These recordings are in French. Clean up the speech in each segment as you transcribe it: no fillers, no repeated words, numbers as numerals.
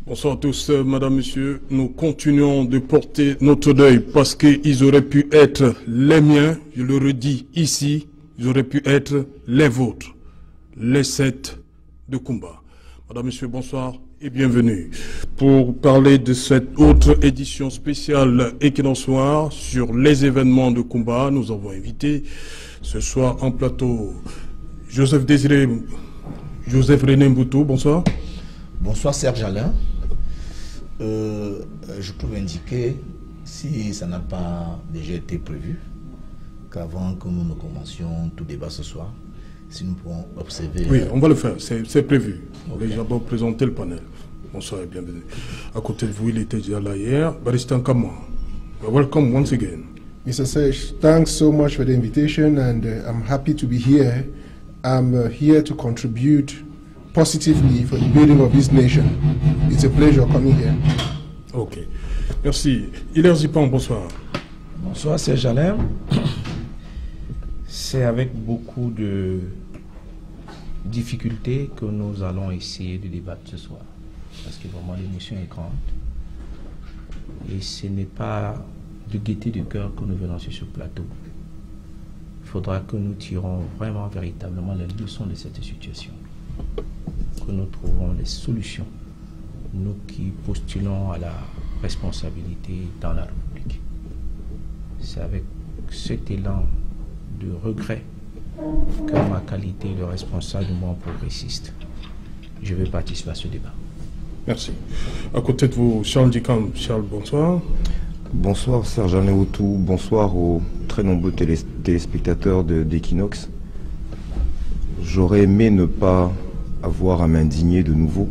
Bonsoir à tous, madame, monsieur. Nous continuons de porter notre deuil parce qu'ils auraient pu être les miens, je le redis ici, ils auraient pu être les vôtres, les 7 de Kumba. Madame, monsieur, bonsoir et bienvenue pour parler de cette autre édition spéciale Equinox Soir sur les événements de Kumba. Nous avons invité ce soir en plateau Joseph René Mboutou, bonsoir. Bonsoir Serge Alain. Je peux indiquer, si ça n'a pas déjà été prévu, qu'avant que nous ne commencions tout débat ce soir, si nous pourrons observer... Oui, on va le faire, c'est prévu. Okay. On va d'abord présenter le panel. Bonsoir et bienvenue. À côté de vous, il était déjà là hier, Baristan Kama. Welcome once again. Mr. Serge, thanks so much for the invitation, and I'm happy to be here. I'm here to contribute positively for the building of this nation. It's a pleasure coming here. Ok. Merci. Hilaire Zipan, bonsoir. Bonsoir Serge Alain. C'est avec beaucoup de difficultés que nous allons essayer de débattre ce soir. Parce que vraiment l'émotion est grande. Et ce n'est pas de gaieté de cœur que nous venons sur ce plateau. Il faudra que nous tirons vraiment véritablement les leçons de cette situation. Que nous trouvons les solutions, nous qui postulons à la responsabilité dans la République. C'est avec cet élan de regret que ma qualité de responsable du mouvement progressiste, je vais participer à ce débat. Merci. À côté de vous, Charles Dicam. Charles, bonsoir. Bonsoir Serge Anéoutou, bonsoir aux très nombreux téléspectateurs d'Equinox. J'aurais aimé ne pas avoir à m'indigner de nouveau,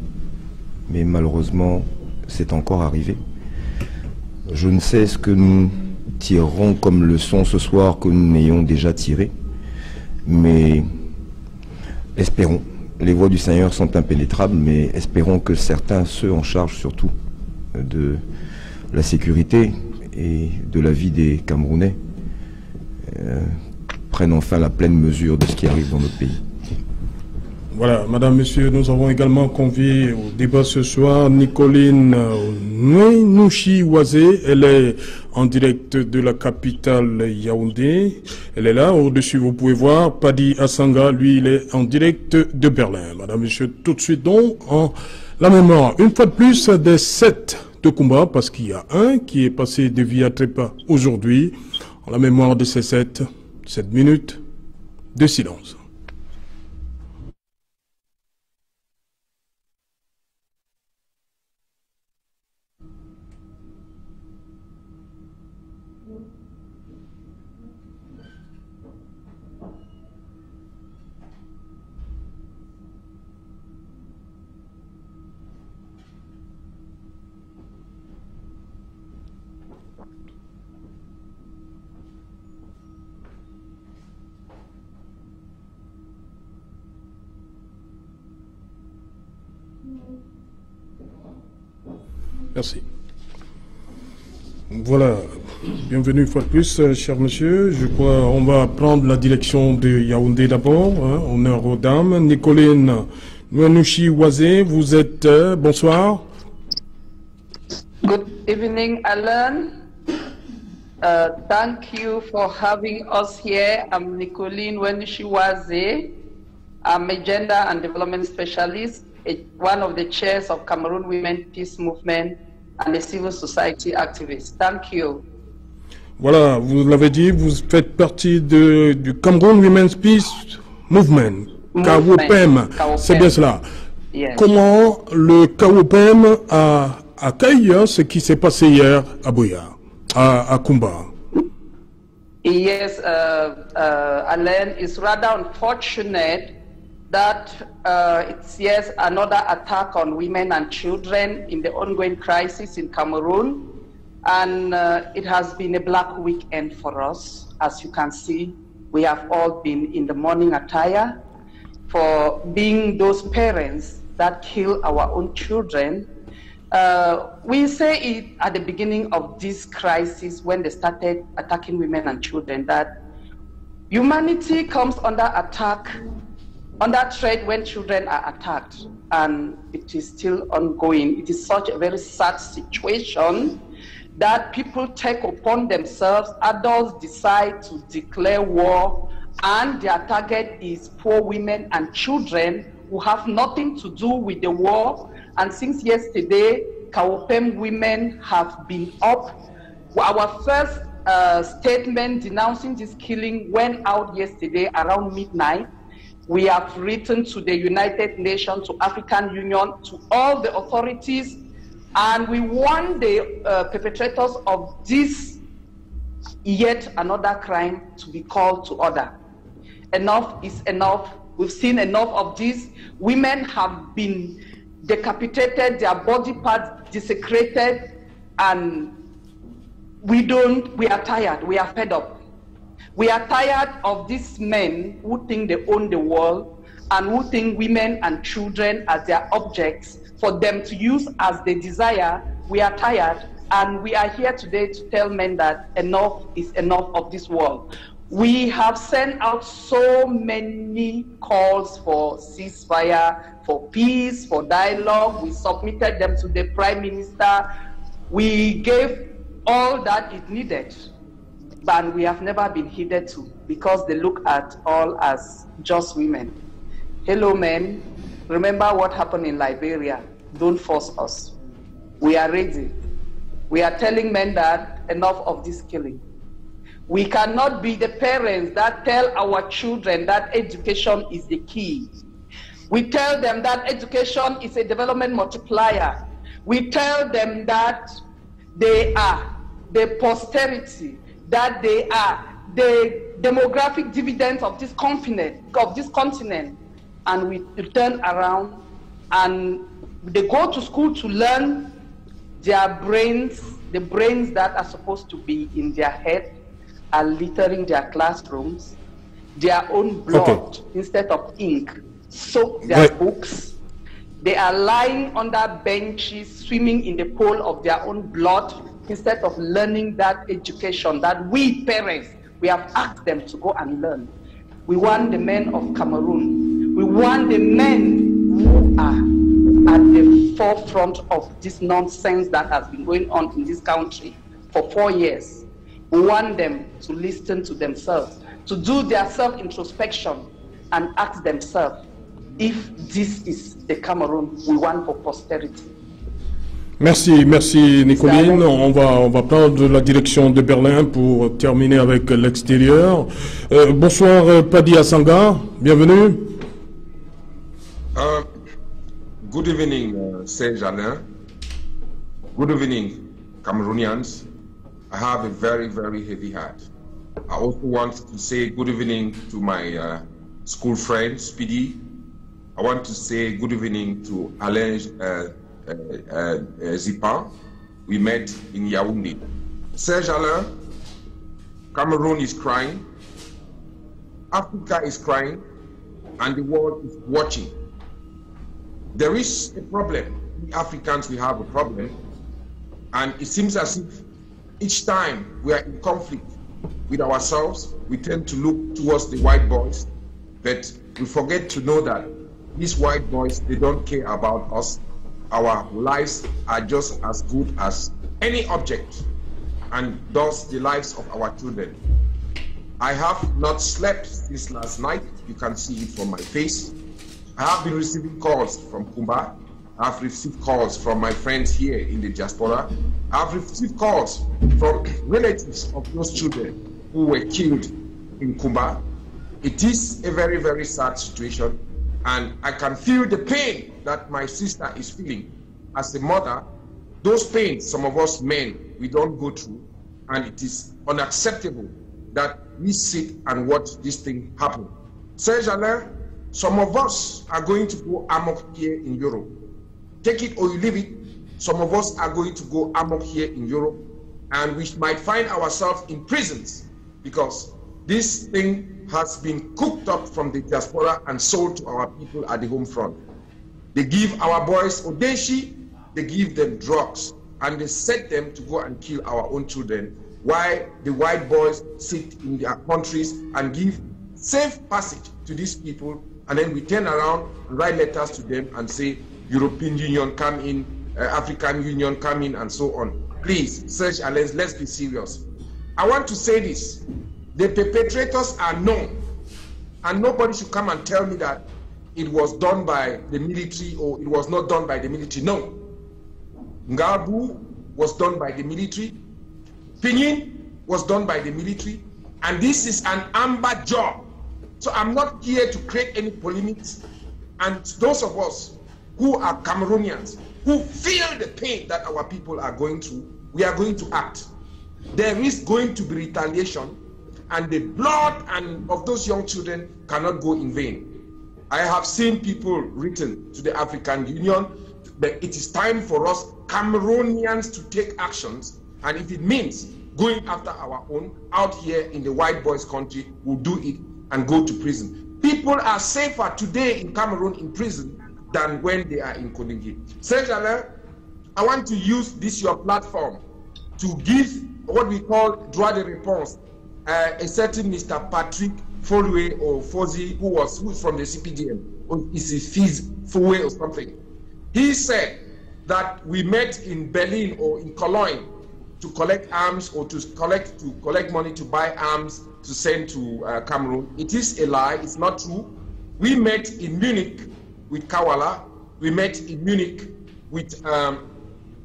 mais malheureusement c'est encore arrivé. Je ne sais ce que nous tirerons comme leçon ce soir que nous n'ayons déjà tiré, mais espérons. Les voies du Seigneur sont impénétrables, mais espérons que certains, ceux en charge surtout de la sécurité et de la vie des Camerounais, prennent enfin la pleine mesure de ce qui arrive dans notre pays. Voilà, madame, monsieur, nous avons également convié au débat ce soir Nicoline Nouchi-Wazé. Elle est en direct de la capitale Yaoundé. Elle est là, au-dessus, vous pouvez voir. Padi Assanga, lui, il est en direct de Berlin. Madame, monsieur, tout de suite donc, en la mémoire, une fois de plus, des 7 de Kumba, parce qu'il y a un qui est passé de Via Trepa aujourd'hui, en la mémoire de ces 7 minutes de silence. Merci. Voilà, bienvenue une fois de plus, cher monsieur. Je crois qu'on va prendre la direction de Yaoundé d'abord, hein, honneur aux dames. Nicoline Nouchi-Wazé, vous êtes... bonsoir. Good evening, Alan. Thank you for having us here. I'm Nicoline Nouchi-Wazé. I'm a gender and development specialist, one of the chairs of Cameroon Women Peace Movement and a civil society activist. Thank you. Voilà, vous l'avez dit, vous faites partie du Cameroon Women's Peace Movement, KWPM, c'est bien cela. Yes. Comment le KWPM a accueilli ce qui s'est passé hier à Boya, à Kumba? Yes, Alain, it's rather unfortunate that it's yes another attack on women and children in the ongoing crisis in Cameroon, and it has been a black weekend for us. As you can see, we have all been in the mourning attire for being those parents that kill our own children. We say it at the beginning of this crisis when they started attacking women and children that humanity comes under attack under threat when children are attacked, and it is still ongoing. It is such a very sad situation that people take upon themselves, adults decide to declare war, and their target is poor women and children who have nothing to do with the war. And since yesterday, Kawopem women have been up. Our first statement denouncing this killing went out yesterday around midnight. We have written to the United Nations, to African Union, to all the authorities, and we want the perpetrators of this yet another crime to be called to order. Enough is enough. We've seen enough of this. Women have been decapitated, their body parts desecrated, and we are tired, we are fed up. We are tired of these men who think they own the world and who think women and children as their objects for them to use as they desire. We are tired, and we are here today to tell men that enough is enough of this world. We have sent out so many calls for ceasefire, for peace, for dialogue. We submitted them to the Prime Minister. We gave all that is needed, but we have never been heeded to, because they look at all as just women. Hello, men. Remember what happened in Liberia. Don't force us. We are ready. We are telling men that enough of this killing. We cannot be the parents that tell our children that education is the key. We tell them that education is a development multiplier. We tell them that they are the posterity, that they are the demographic dividends of this continent, and we turn around and they go to school to learn their brains, the brains that are supposed to be in their head, are littering their classrooms, their own blood instead of ink, soak their books. They are lying under benches, swimming in the pool of their own blood, instead of learning that education that we parents, we have asked them to go and learn. We want the men of Cameroon. We want the men who are at the forefront of this nonsense that has been going on in this country for 4 years. We want them to listen to themselves, to do their self-introspection and ask themselves if this is the Cameroon we want for posterity. Merci, merci Nicoline. On va prendre la direction de Berlin pour terminer avec l'extérieur. Bonsoir Padi Asanga, bienvenue. Good evening, Serge Alain. Good evening, Cameroonians. I have a very, very heavy heart. I also want to say good evening to my school friend, Speedy. I want to say good evening to Alain Zipa. We met in Yaoundé. Serge Alain, Cameroon is crying, Africa is crying, and the world is watching. There is a problem. We Africans, we have a problem, and it seems as if each time we are in conflict with ourselves, we tend to look towards the white boys, but we forget to know that these white boys, they don't care about us. Our lives are just as good as any object, and thus the lives of our children. I have not slept since last night. You can see it from my face. I have been receiving calls from Kumba. I have received calls from my friends here in the diaspora. I have received calls from relatives of those children who were killed in Kumba. It is a very, very sad situation, and I can feel the pain that my sister is feeling as a mother. Those pains, some of us men, we don't go through, and it is unacceptable that we sit and watch this thing happen. Serge Alain, some of us are going to go amok here in Europe. Take it or you leave it. Some of us are going to go amok here in Europe, and we might find ourselves in prisons because this thing has been cooked up from the diaspora and sold to our people at the home front. They give our boys odeshi, they give them drugs, and they set them to go and kill our own children, while the white boys sit in their countries and give safe passage to these people and then we turn around, write letters to them and say, European Union come in, African Union come in, and so on. Please, Serge Alain, let's be serious. I want to say this. The perpetrators are known, and nobody should come and tell me that it was done by the military or it was not done by the military. No. Ngabu was done by the military. Pinyin was done by the military. And this is an amber job. So I'm not here to create any polemics. And those of us who are Cameroonians, who feel the pain that our people are going through, we are going to act. There is going to be retaliation, and the blood and of those young children cannot go in vain. I have seen people written to the African Union that it is time for us Cameroonians to take actions, and if it means going after our own out here in the white boys' country, we'll do it and go to prison. People are safer today in Cameroon in prison than when they are in Koningi. Serge Alain, I want to use this your platform to give what we call droit de réponse. A certain Mr. Patrick Folwe or Fozi, who is from the CPDM, or is it Fiz Fowe or something. He said that we met in Berlin or in Cologne to collect arms or to collect money to buy arms to send to Cameroon. It is a lie. It's not true. We met in Munich with Kawala. We met in Munich with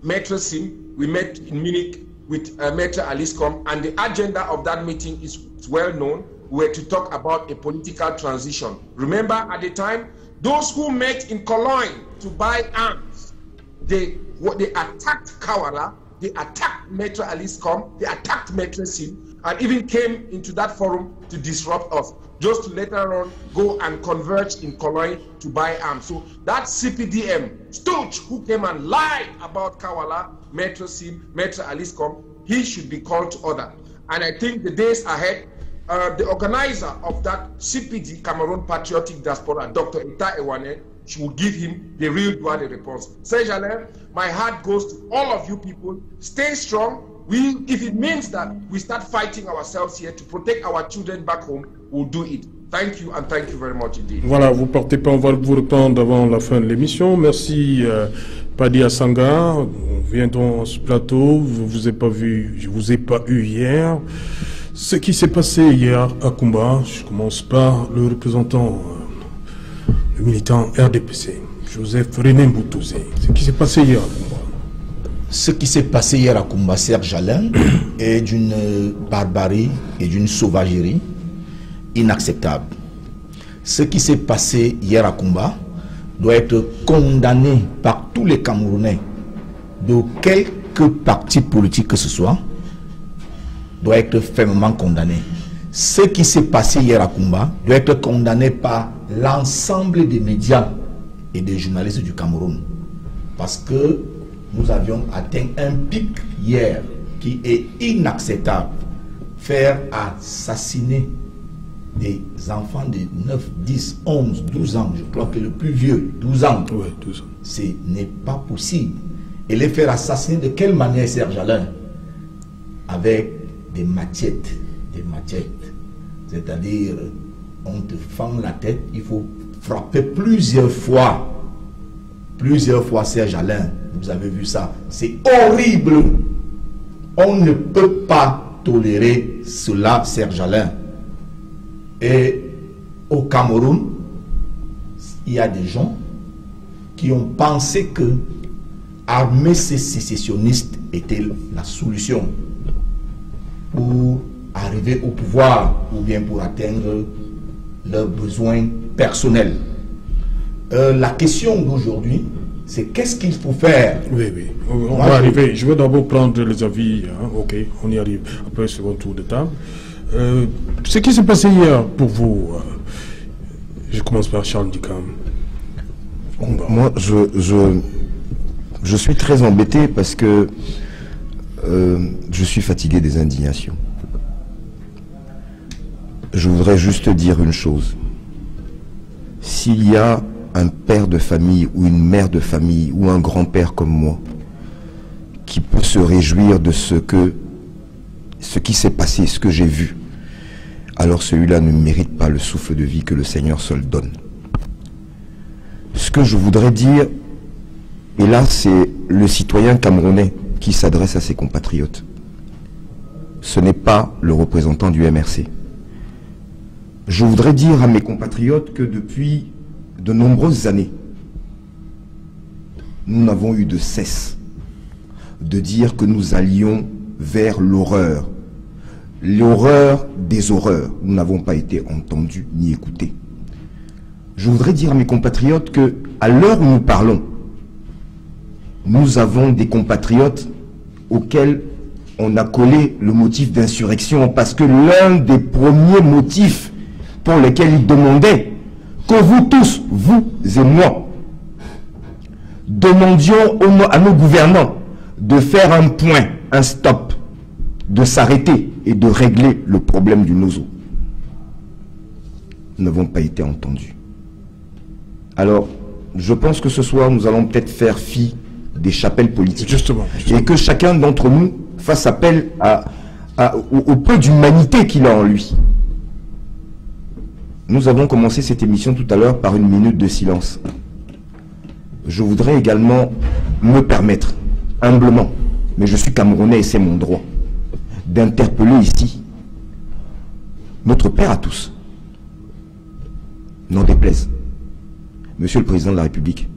Maître Sim. We met in Munich with Maître Aliscom, and the agenda of that meeting is well known. We were to talk about a political transition. Remember, at the time, those who met in Cologne to buy arms, they attacked Kawala, they attacked Maître Aliscom, they attacked Maître Sim, and even came into that forum to disrupt us, just to later on go and converge in Cologne to buy arms. So that CPDM stooge who came and lied about Kawala, Maître Sim, Maître Aliscom, he should be called to order. And I think the days ahead, the organizer of that CPD, Cameroon Patriotic Diaspora, Dr. Ita Ewane, she will give him the real droit de réponse. Serge Alain, my heart goes to all of you people. Stay strong. If it means that we start fighting ourselves here to protect our children back home, we'll do it. Thank you, and thank you very much indeed. Voilà, vous partez pas, on va vous reprendre avant la fin de l'émission. Merci Padi Asanga. Viendrons sur ce plateau. Je vous ai pas vu, je vous ai pas eu hier. Ce qui s'est passé hier à Kumba, je commence par le représentant, le militant RDPC, Joseph René Mbutuze. Ce qui s'est passé hier à Kumba. Ce qui s'est passé hier à Kumba, Serge Alain, est d'une barbarie et d'une sauvagerie inacceptable. Ce qui s'est passé hier à Kumba doit être condamné par tous les Camerounais, de quelque parti politique que ce soit, doit être fermement condamné. Ce qui s'est passé hier à Kumba doit être condamné par l'ensemble des médias et des journalistes du Cameroun. Parce que nous avions atteint un pic hier qui est inacceptable. Faire assassiner des enfants de 9, 10, 11, 12 ans, je crois que le plus vieux, 12 ans, ouais, 12 ans. Ce n'est pas possible. Et les faire assassiner de quelle manière, Serge Alain? Avec des machettes, c'est-à-dire on te fend la tête, il faut frapper plusieurs fois, Serge Alain, vous avez vu ça, c'est horrible, on ne peut pas tolérer cela, Serge Alain. Et au Cameroun, il y a des gens qui ont pensé que armer ces sécessionnistes était la solution pour arriver au pouvoir ou bien pour atteindre leurs besoins personnels. La question d'aujourd'hui, c'est qu'est-ce qu'il faut faire? Oui, oui, on va arriver. Je vais d'abord prendre les avis, hein. Ok, on y arrive après un second tour de table. Ce qui s'est passé hier pour vous, je commence par Charles Dikam. Moi, je suis très embêté parce que je suis fatigué des indignations. Je voudrais juste dire une chose. S'il y a un père de famille ou une mère de famille ou un grand-père comme moi qui peut se réjouir de ce qui s'est passé, ce que j'ai vu, alors celui-là ne mérite pas le souffle de vie que le Seigneur seul donne. Ce que je voudrais dire, et là c'est le citoyen camerounais qui s'adresse à ses compatriotes. Ce n'est pas le représentant du MRC. Je voudrais dire à mes compatriotes que depuis de nombreuses années, nous n'avons eu de cesse de dire que nous allions vers l'horreur. L'horreur des horreurs. Nous n'avons pas été entendus ni écoutés. Je voudrais dire à mes compatriotes que, à l'heure où nous parlons, nous avons des compatriotes auxquels on a collé le motif d'insurrection parce que l'un des premiers motifs pour lesquels ils demandaient que vous tous, vous et moi, demandions à nos gouvernants de faire un point, un stop, de s'arrêter et de régler le problème du Nozo. Nous n'avons pas été entendus. Alors, je pense que ce soir, nous allons peut-être faire fi des chapelles politiques. Justement. Et que chacun d'entre nous fasse appel au peu d'humanité qu'il a en lui. Nous avons commencé cette émission tout à l'heure par une minute de silence. Je voudrais également me permettre, humblement, mais je suis Camerounais et c'est mon droit, d'interpeller ici notre père à tous. N'en déplaise. Monsieur le Président de la République,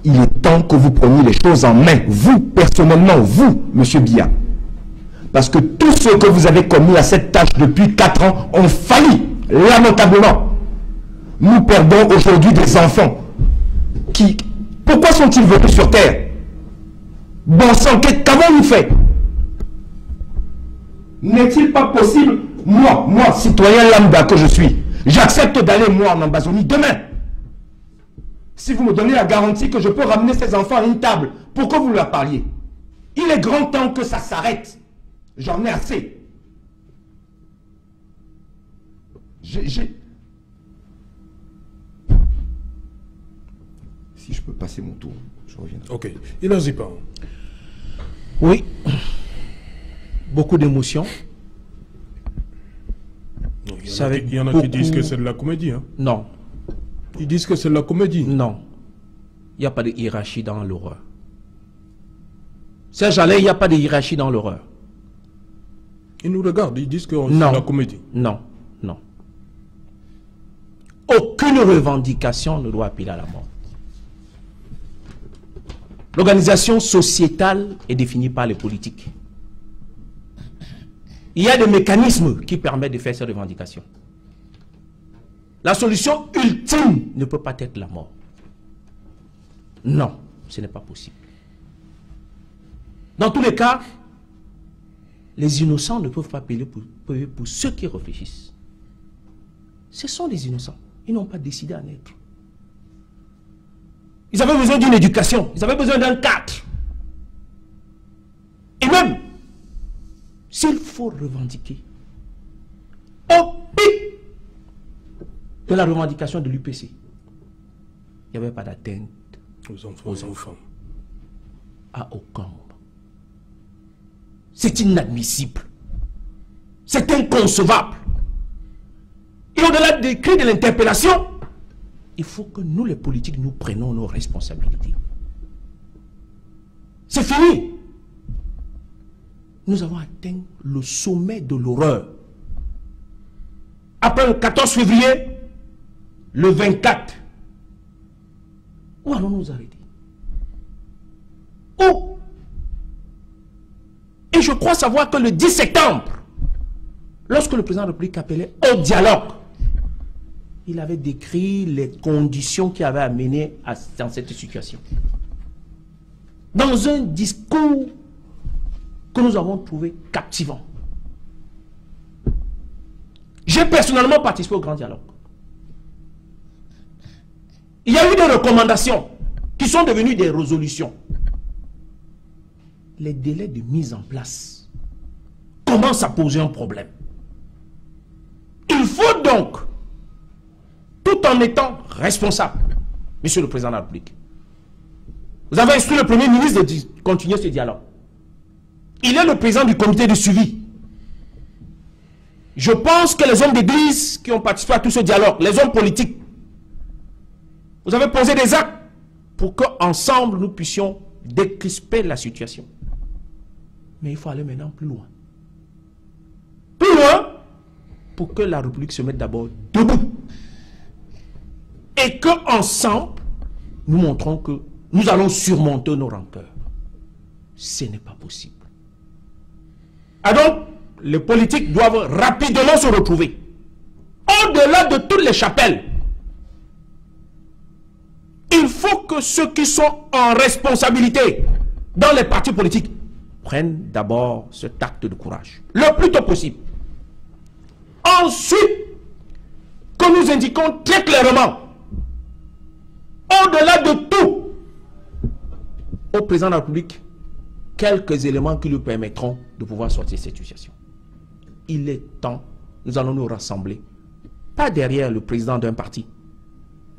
il est temps que vous preniez les choses en main, vous, personnellement, vous, Monsieur Biya. Parce que tous ceux que vous avez commis à cette tâche depuis 4 ans ont failli, lamentablement. Nous perdons aujourd'hui des enfants qui... Pourquoi sont-ils venus sur Terre? Bon sang, qu'avons-nous fait? N'est-il pas possible, moi, citoyen lambda que je suis, j'accepte d'aller, moi, en Ambazonie demain. Si vous me donnez la garantie que je peux ramener ces enfants à une table pour que vous leur parliez. Il est grand temps que ça s'arrête. J'en ai assez. Si je peux passer mon tour, je reviendrai. Ok. Il n'en dit pas. Oui. Beaucoup d'émotions. Il y en a qui disent que c'est de la comédie. Hein. Non. Ils disent que c'est de la comédie. Non. Il n'y a pas de hiérarchie dans l'horreur. Serge Alain, il n'y a pas de hiérarchie dans l'horreur. Ils nous regardent, ils disent que c'est de la comédie. Non, non. Aucune revendication ne doit appeler à la mort. L'organisation sociétale est définie par les politiques. Il y a des mécanismes qui permettent de faire ces revendications. La solution ultime ne peut pas être la mort. Non, ce n'est pas possible. Dans tous les cas, les innocents ne peuvent pas payer pour ceux qui réfléchissent. Ce sont des innocents. Ils n'ont pas décidé à naître. Ils avaient besoin d'une éducation. Ils avaient besoin d'un cadre. Et même, s'il faut revendiquer, au pic de la revendication de l'UPC, il n'y avait pas d'atteinte aux enfants. À aucun moment. C'est inadmissible. C'est inconcevable. Et au-delà des cris de l'interpellation, il faut que nous, les politiques, nous prenions nos responsabilités. C'est fini. Nous avons atteint le sommet de l'horreur. Après le 14 février, le 24, où allons-nous nous arrêter? Où? Et je crois savoir que le 10 septembre, lorsque le président de la République appelait au dialogue, il avait décrit les conditions qui avaient amené dans cette situation. Dans un discours que nous avons trouvé captivant. J'ai personnellement participé au grand dialogue. Il y a eu des recommandations qui sont devenues des résolutions. Les délais de mise en place commencent à poser un problème. Il faut donc, tout en étant responsable, Monsieur le Président de la République, vous avez instruit le Premier ministre de continuer ce dialogue. Il est le président du comité de suivi. Je pense que les hommes d'église qui ont participé à tout ce dialogue, les hommes politiques, Vous avez posé des actes pour qu'ensemble nous puissions décrisper la situation. Mais il faut aller maintenant plus loin. Plus loin pour que la République se mette d'abord debout. Et qu'ensemble, nous montrons que nous allons surmonter nos rancœurs. Ce n'est pas possible. Et donc, les politiques doivent rapidement se retrouver. Au-delà de toutes les chapelles, il faut que ceux qui sont en responsabilité dans les partis politiques prennent d'abord cet acte de courage, le plus tôt possible. Ensuite, que nous indiquons très clairement, au-delà de tout, au président de la République, quelques éléments qui lui permettront de pouvoir sortir de cette situation. Il est temps, nous allons nous rassembler, pas derrière le président d'un parti,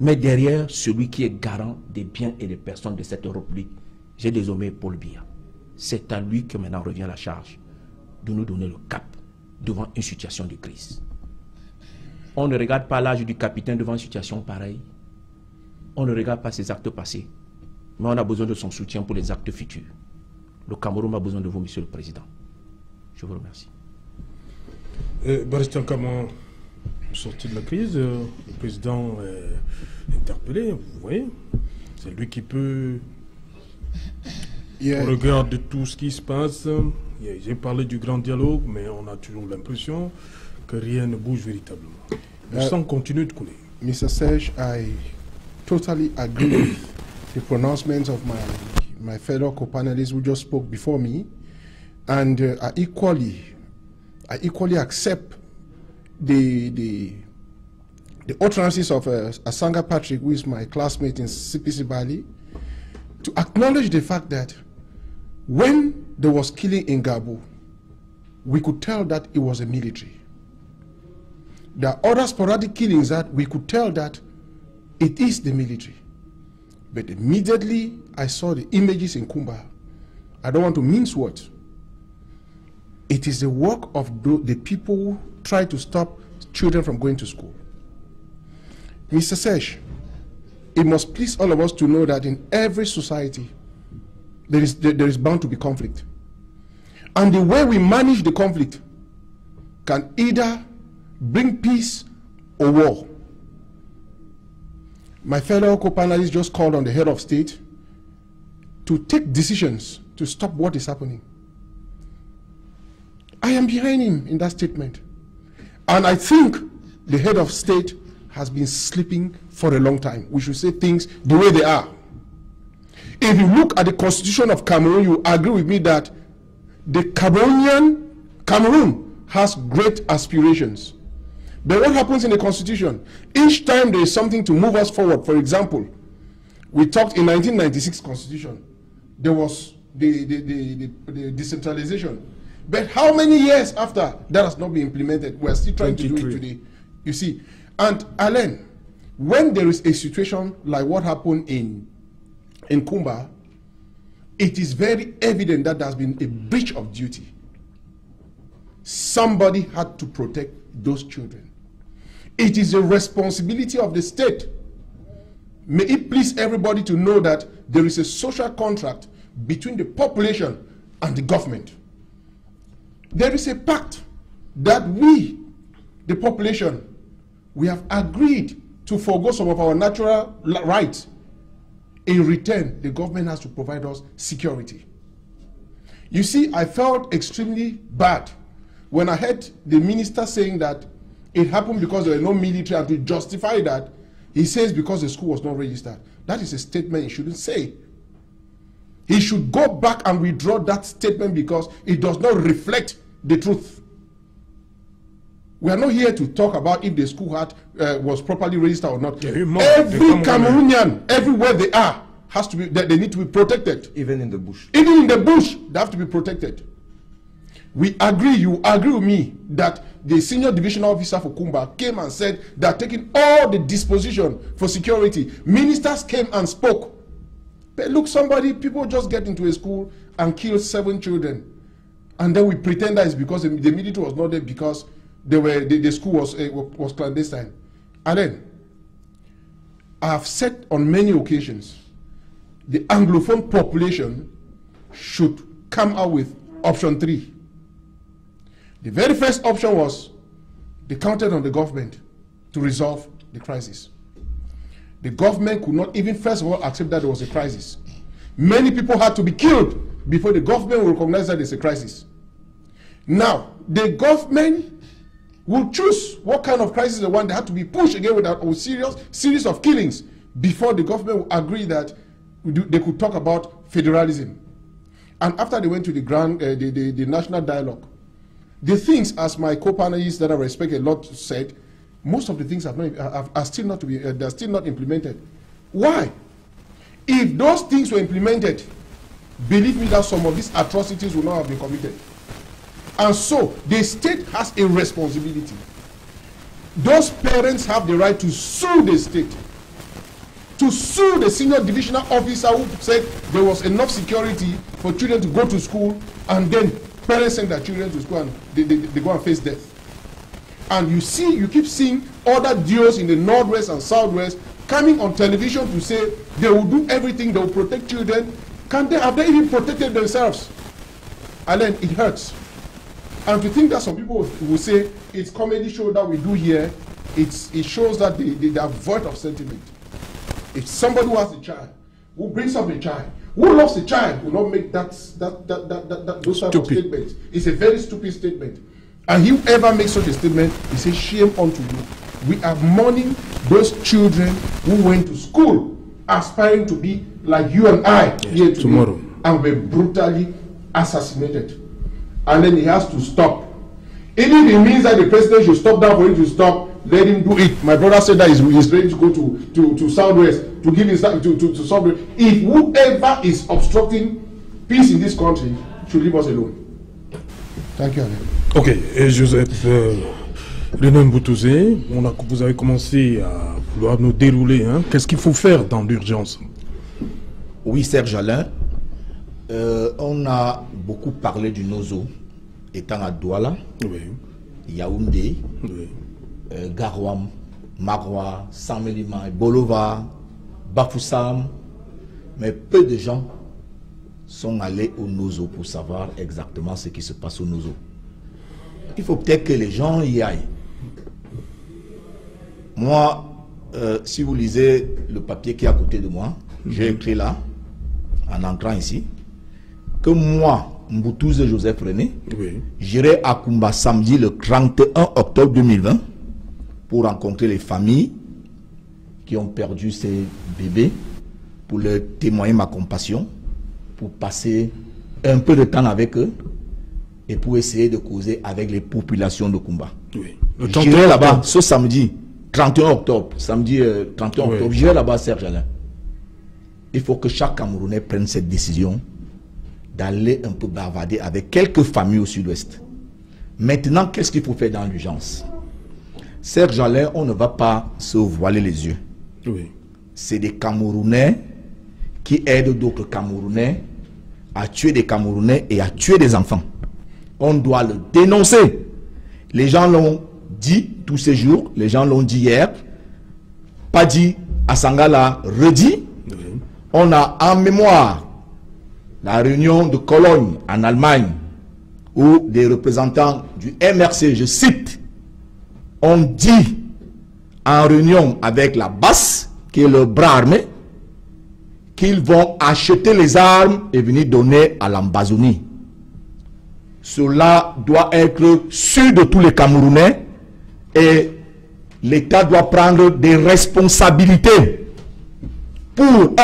mais derrière celui qui est garant des biens et des personnes de cette République. J'ai dénommé Paul Biya. C'est à lui que maintenant revient la charge de nous donner le cap devant une situation de crise. On ne regarde pas l'âge du capitaine devant une situation pareille. On ne regarde pas ses actes passés. Mais on a besoin de son soutien pour les actes futurs. Le Cameroun a besoin de vous, Monsieur le Président. Je vous remercie. Barrister Kama, sorti de la crise, le président est interpellé, vous voyez. C'est lui qui peut, au regard de tout ce qui se passe, j'ai parlé du grand dialogue, mais on a toujours l'impression que rien ne bouge véritablement. Le sang continue de couler. Mr. Serge, I totally agree with the pronouncements of my fellow co-panelists who just spoke before me, and I equally accept the utterances of Asanga Patrick, who is my classmate in CPC Bali, to acknowledge the fact that when there was killing in Gabo, we could tell that it was a military. There are other sporadic killings that we could tell that it is the military. But immediately I saw the images in Kumba. I don't want to mince words. It is the work of the people who try to stop children from going to school. Mr. Serge, it must please all of us to know that in every society, there is bound to be conflict. And the way we manage the conflict can either bring peace or war. My fellow co-panelists just called on the head of state to take decisions to stop what is happening. I am behind him in that statement. And I think the head of state has been sleeping for a long time. We should say things the way they are. If you look at the constitution of Cameroon, you agree with me that the Cameroon has great aspirations. But what happens in the constitution? Each time there is something to move us forward. For example, we talked in 1996 constitution, there was the decentralization. But how many years after that has not been implemented? We're still trying to do it today. You see, and Alain, when there is a situation like what happened in Kumba, it is very evident that there has been a breach of duty. Somebody had to protect those children. It is a responsibility of the state. May it please everybody to know that there is a social contract between the population and the government. There is a pact that we, the population, we have agreed to forgo some of our natural rights. In return, the government has to provide us security. You see, I felt extremely bad when I heard the minister saying that it happened because there were no military, and to justify that, he says because the school was not registered. That is a statement he shouldn't say. He should go back and withdraw that statement because it does not reflect the truth. We are not here to talk about if the school was properly registered or not. Every Cameroonian, everywhere they are, has to be. They need to be protected. Even in the bush. Even in the bush, they have to be protected. We agree, you agree with me, that the senior divisional officer for Kumba came and said they are taking all the disposition for security. Ministers came and spoke. But look, people just get into a school and kill 7 children. And then we pretend that it's because the military was not there because the school was clandestine. And then, I have said on many occasions, the Anglophone population should come out with option 3. The very first option was they counted on the government to resolve the crisis. The government could not even first of all accept that there was a crisis. Many people had to be killed before the government will recognize that there's a crisis. Now, the government will choose what kind of crisis they want. They have to be pushed again with a series of killings before the government will agree that they could talk about federalism. And after they went to the national dialogue, the things, as my co-panelists that I respect a lot said, most of the things are still not to be, they're still not implemented. Why? If those things were implemented, believe me that some of these atrocities would not have been committed. And so the state has a responsibility. Those parents have the right to sue the state, to sue the senior divisional officer who said there was enough security for children to go to school, and then parents send their children to school and they go and face death. And you keep seeing other DOs in the Northwest and Southwest coming on television to say they will do everything, they will protect children. Have they even protected themselves? And then it hurts. And to think that some people will say it's comedy show that we do here, it shows that they are void of sentiment. If somebody who has a child, who brings up a child, who loves a child, will not make those type of statements. It's a very stupid statement. And whoever makes such a statement, he says, shame unto you. We are mourning those children who went to school aspiring to be like you and I here tomorrow, and were brutally assassinated. And then he has to stop. Even if it means that the president should stop that for him to stop, let him do it. My brother said that he's ready to go to Southwest to give his to Southwest. If whoever is obstructing peace in this country should leave us alone. Thank you, Alain. Ok, et Joseph René Mboutouzé, vous avez commencé à vouloir nous dérouler. Hein? Qu'est-ce qu'il faut faire dans l'urgence? Oui, Serge Alain. On a beaucoup parlé du Nozo, étant à Douala, oui. Yaoundé, oui. Garouam, Maroua, Samelima, Bolova, Bafoussam, mais peu de gens sont allés au Nozo pour savoir exactement ce qui se passe au Nozo. Il faut peut-être que les gens y aillent. Moi, si vous lisez le papier qui est à côté de moi, j'ai écrit là, en entrant ici, que moi, Mboutouzé Joseph René, oui. J'irai à Kumba samedi le 31 octobre 2020 pour rencontrer les familles qui ont perdu ces bébés, pour leur témoigner ma compassion, pour passer un peu de temps avec eux et pour essayer de causer avec les populations de Kumba. Oui. J'irai là-bas ce samedi 31 octobre, samedi 31 octobre, oui. J'irai là-bas, Serge Alain. Il faut que chaque Camerounais prenne cette décision d'aller un peu bavarder avec quelques familles au sud-ouest. Maintenant, qu'est-ce qu'il faut faire dans l'urgence? Serge Alain, on ne va pas se voiler les yeux. Oui. C'est des Camerounais qui aident d'autres Camerounais à tuer des Camerounais et à tuer des enfants. On doit le dénoncer. Les gens l'ont dit tous ces jours, les gens l'ont dit hier, pas dit à Sangala, redit. Oui. On a en mémoire la réunion de Cologne en Allemagne où des représentants du MRC, je cite, ont dit en réunion avec la BAS, qui est le bras armé, qu'ils vont acheter les armes et venir donner à l'Ambazonie. Cela doit être sûr de tous les Camerounais et l'État doit prendre des responsabilités pour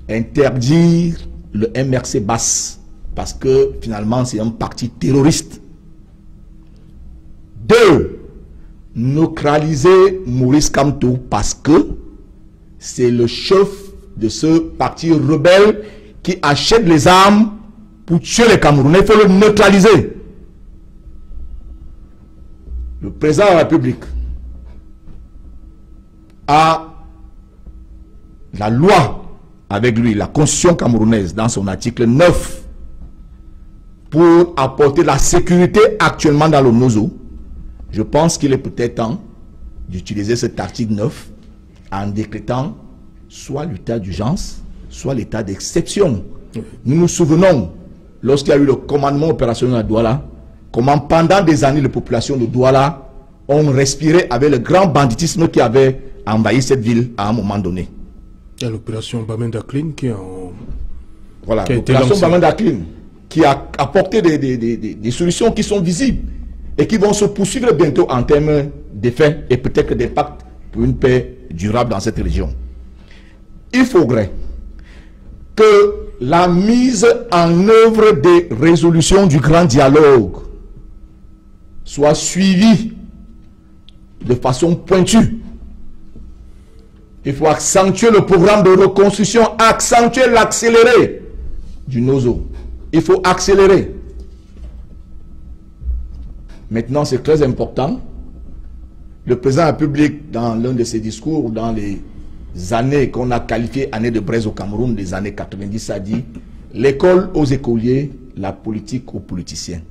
interdire le MRC BAS parce que finalement c'est un parti terroriste. 2. Neutraliser Maurice Kamto parce que c'est le chef de ce parti rebelle qui achète les armes pour tuer les Camerounais. Il faut le neutraliser. Le président de la République a la loi avec lui, la constitution camerounaise, dans son article 9, pour apporter la sécurité actuellement dans le Nozo. Je pense qu'il est peut-être temps d'utiliser cet article 9 en décrétant soit l'état d'urgence, soit l'état d'exception. Nous nous souvenons, lorsqu'il y a eu le commandement opérationnel à Douala, comment pendant des années les populations de Douala ont respiré avec le grand banditisme qui avait envahi cette ville à un moment donné. Il y a l'opération Bamenda Clean qui, voilà, qui a été l'opération lancée. Bamenda Clean qui a apporté des solutions qui sont visibles et qui vont se poursuivre bientôt en termes d'effets et peut-être d'impact pour une paix durable dans cette région. Il faudrait que la mise en œuvre des résolutions du grand dialogue soit suivie de façon pointue. Il faut accentuer le programme de reconstruction, accentuer, l'accélérer du NOZO. Il faut accélérer. Maintenant, c'est très important. Le président de la République, dans l'un de ses discours, dans les années qu'on a qualifiées années de braise au Cameroun, des années 90, a dit l'école aux écoliers, la politique aux politiciens.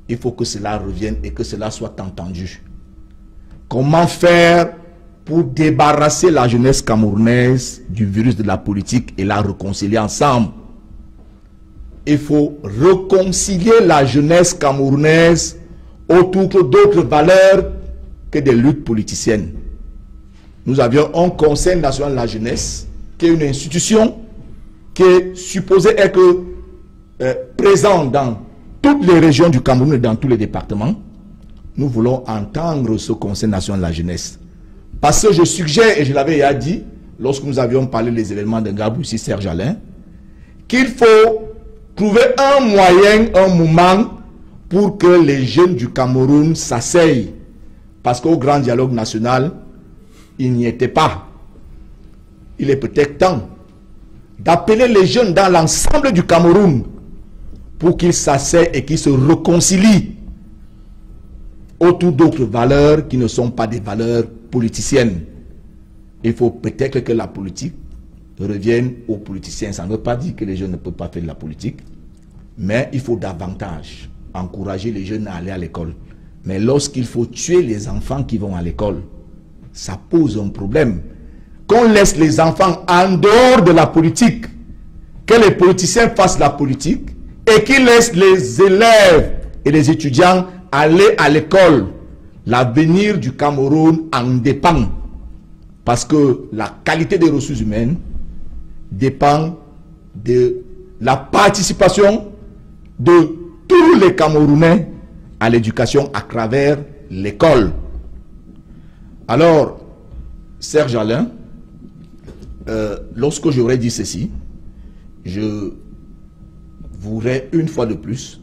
Il faut que cela revienne et que cela soit entendu. Comment faire pour débarrasser la jeunesse camerounaise du virus de la politique et la réconcilier ensemble? Il faut réconcilier la jeunesse camerounaise autour d'autres valeurs que des luttes politiciennes. Nous avions un Conseil national de la jeunesse, qui est une institution qui est supposée être présente dans toutes les régions du Cameroun et dans tous les départements. Nous voulons entendre ce Conseil national de la jeunesse. Parce que je suggère, et je l'avais déjà dit, lorsque nous avions parlé des événements de Ngabou ici, Serge Alain, qu'il faut trouver un moyen, un moment, pour que les jeunes du Cameroun s'asseyent. Parce qu'au grand dialogue national, il n'y était pas. Il est peut-être temps d'appeler les jeunes dans l'ensemble du Cameroun pour qu'ils s'asseyent et qu'ils se réconcilient autour d'autres valeurs qui ne sont pas des valeurs politiciennes. Il faut peut-être que la politique revienne aux politiciens. Ça ne veut pas dire que les jeunes ne peuvent pas faire de la politique, mais il faut davantage encourager les jeunes à aller à l'école. Mais lorsqu'il faut tuer les enfants qui vont à l'école, ça pose un problème. Qu'on laisse les enfants en dehors de la politique, que les politiciens fassent la politique et qu'ils laissent les élèves et les étudiants aller à l'école. L'avenir du Cameroun en dépend. Parce que la qualité des ressources humaines dépend de la participation de tous les Camerounais à l'éducation à travers l'école. Alors, Serge Alain, lorsque j'aurais dit ceci, je voudrais une fois de plus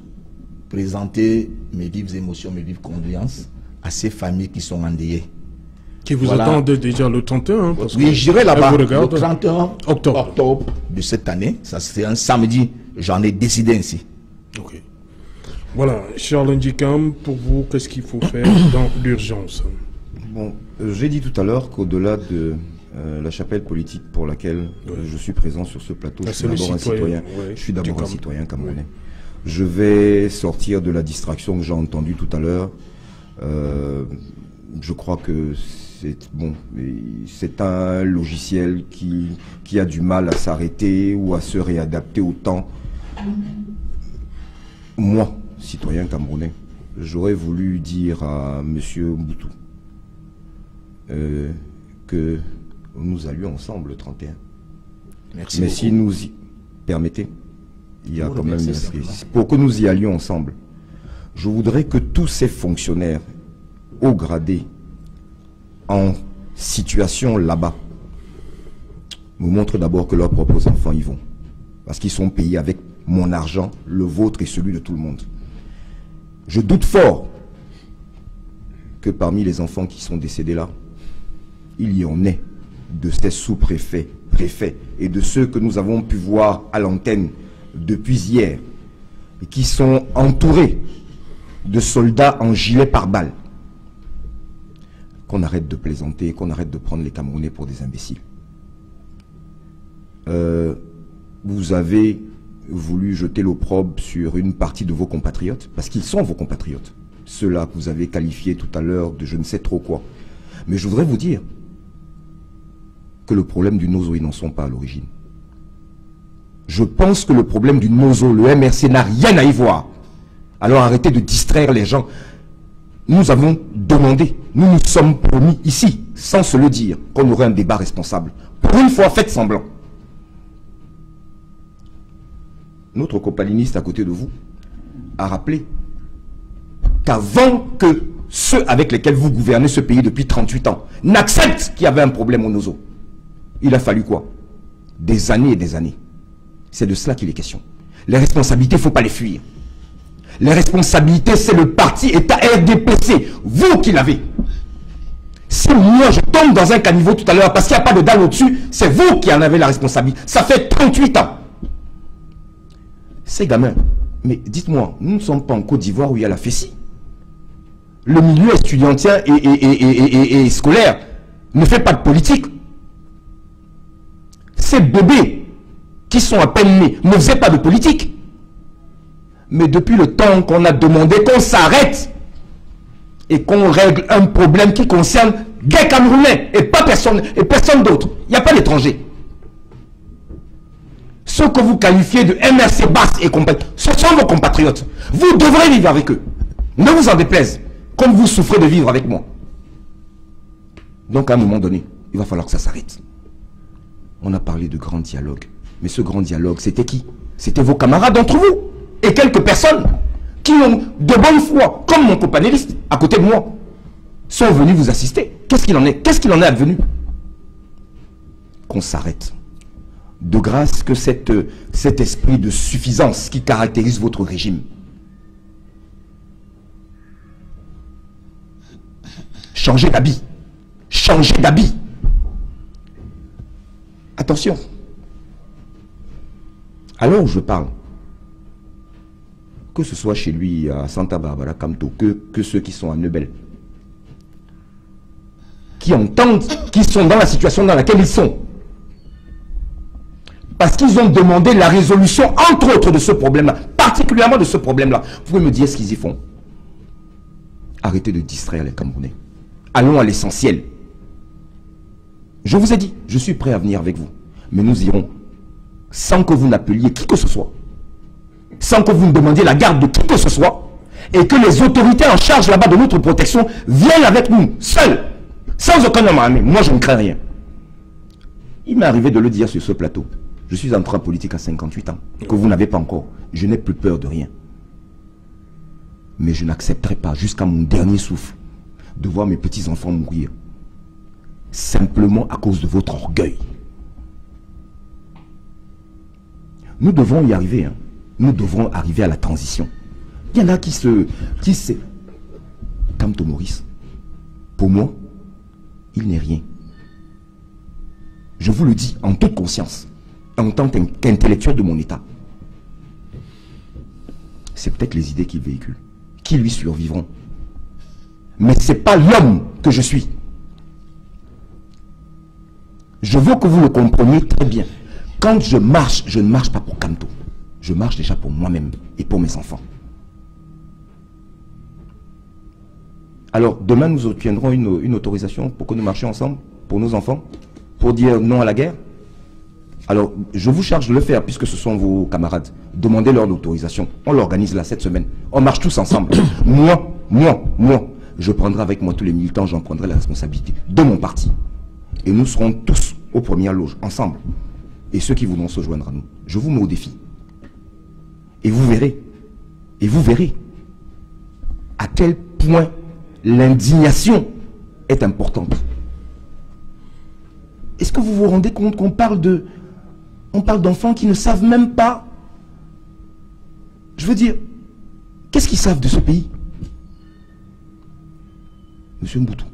présenter mes vives émotions, mes vives condoléances à ces familles qui sont endeuillées. Qui vous attendent déjà le 31 hein, parce oui, j'irai là-bas le 31 octobre de cette année. Ça, c'est un samedi. J'en ai décidé ainsi. Ok. Voilà, Charles Ndjikam, pour vous, qu'est-ce qu'il faut faire dans l'urgence? Bon, j'ai dit tout à l'heure qu'au-delà de la chapelle politique pour laquelle je suis présent sur ce plateau, je suis d'abord un citoyen. Je suis d'abord un citoyen camerounais. Je vais sortir de la distraction que j'ai entendue tout à l'heure. Je crois que c'est bon, c'est un logiciel qui a du mal à s'arrêter ou à se réadapter au temps. Moi, citoyen camerounais, j'aurais voulu dire à M. Mboutou que nous allions ensemble le 31. Merci Mais beaucoup. si nous y permettez, il y a quand même pour que nous y allions ensemble, je voudrais que tous ces fonctionnaires haut gradés en situation là-bas me montrent d'abord que leurs propres enfants y vont. Parce qu'ils sont payés avec mon argent, le vôtre et celui de tout le monde. Je doute fort que parmi les enfants qui sont décédés là, il y en ait de ces sous-préfets, préfets et de ceux que nous avons pu voir à l'antenne depuis hier et qui sont entourés de soldats en gilet pare-balles. Qu'on arrête de plaisanter, qu'on arrête de prendre les Camerounais pour des imbéciles. Vous avez voulu jeter l'opprobre sur une partie de vos compatriotes, parce qu'ils sont vos compatriotes, ceux-là que vous avez qualifiés tout à l'heure de je ne sais trop quoi. Mais je voudrais vous dire que le problème du Nozo, ils n'en sont pas à l'origine. Je pense que le problème du Nozo, le MRC n'a rien à y voir. Alors arrêtez de distraire les gens. Nous avons demandé, nous nous sommes promis ici, sans se le dire, qu'on aurait un débat responsable. Pour une fois, faites semblant. Notre copaliniste à côté de vous a rappelé qu'avant que ceux avec lesquels vous gouvernez ce pays depuis 38 ans n'acceptent qu'il y avait un problème au Nozo, il a fallu quoi? Des années et des années. C'est de cela qu'il est question. Les responsabilités, il ne faut pas les fuir. Les responsabilités, c'est le parti État RDPC, vous qui l'avez. Si moi je tombe dans un caniveau tout à l'heure parce qu'il n'y a pas de dalle au-dessus, c'est vous qui en avez la responsabilité. Ça fait 38 ans. Ces gamins, mais dites-moi, nous ne sommes pas en Côte d'Ivoire où il y a la FESI. Le milieu étudiantien et scolaire ne fait pas de politique. Ces bébés qui sont à peine nés ne faisaient pas de politique. Mais depuis le temps qu'on a demandé qu'on s'arrête et qu'on règle un problème qui concerne des Camerounais et pas personne d'autre. Il n'y a pas d'étrangers. Ceux que vous qualifiez de MRC basse et compagnie, ce sont vos compatriotes. Vous devrez vivre avec eux. Ne vous en déplaise, comme vous souffrez de vivre avec moi. Donc à un moment donné, il va falloir que ça s'arrête. On a parlé de grand dialogue. Mais ce grand dialogue, c'était qui? C'était vos camarades d'entre vous. Et quelques personnes qui ont de bonne foi, comme mon copanéliste, à côté de moi, sont venus vous assister. Qu'est-ce qu'il en est? Qu'est-ce qu'il en est advenu? Qu'on s'arrête. De grâce que cet esprit de suffisance qui caractérise votre régime. Changez d'habit. Changez d'habit. Attention. Alors je parle, que ce soit chez lui à Santa Barbara, Camto, que ceux qui sont à Nebel, qui entendent qu'ils sont dans la situation dans laquelle ils sont, parce qu'ils ont demandé la résolution, entre autres, de ce problème-là, particulièrement de ce problème-là. Vous pouvez me dire ce qu'ils y font? Arrêtez de distraire les Camerounais. Allons à l'essentiel. Je vous ai dit, je suis prêt à venir avec vous, mais nous irons sans que vous n'appeliez qui que ce soit, sans que vous ne demandiez la garde de qui que ce soit, et que les autorités en charge là-bas de notre protection viennent avec nous, seuls, sans aucun homme armé. Moi, je ne crains rien. Il m'est arrivé de le dire sur ce plateau. Je suis entré en politique à 58 ans, que vous n'avez pas encore. Je n'ai plus peur de rien. Mais je n'accepterai pas, jusqu'à mon dernier souffle, de voir mes petits-enfants mourir, simplement à cause de votre orgueil. Nous devons y arriver. Hein. Nous devrons arriver à la transition. Il y en a qui se... Camto Maurice, pour moi, il n'est rien. Je vous le dis en toute conscience, en tant qu'intellectuel de mon état. C'est peut-être les idées qu'il véhicule, qui lui survivront. Mais ce n'est pas l'homme que je suis. Je veux que vous le compreniez très bien. Quand je marche, je ne marche pas pour Camto. Je marche déjà pour moi-même et pour mes enfants. Alors, demain, nous obtiendrons une autorisation pour que nous marchions ensemble, pour nos enfants, pour dire non à la guerre. Alors, je vous charge de le faire, puisque ce sont vos camarades. Demandez-leur l'autorisation. On l'organise là, cette semaine. On marche tous ensemble. Moi, je prendrai avec moi tous les militants, j'en prendrai la responsabilité de mon parti. Et nous serons tous aux premières loges, ensemble. Et ceux qui voudront se joindre à nous. Je vous mets au défi. Et vous verrez à quel point l'indignation est importante. Est-ce que vous vous rendez compte qu'on parle d'enfants qui ne savent même pas, je veux dire, qu'est-ce qu'ils savent de ce pays? Monsieur Mboutou,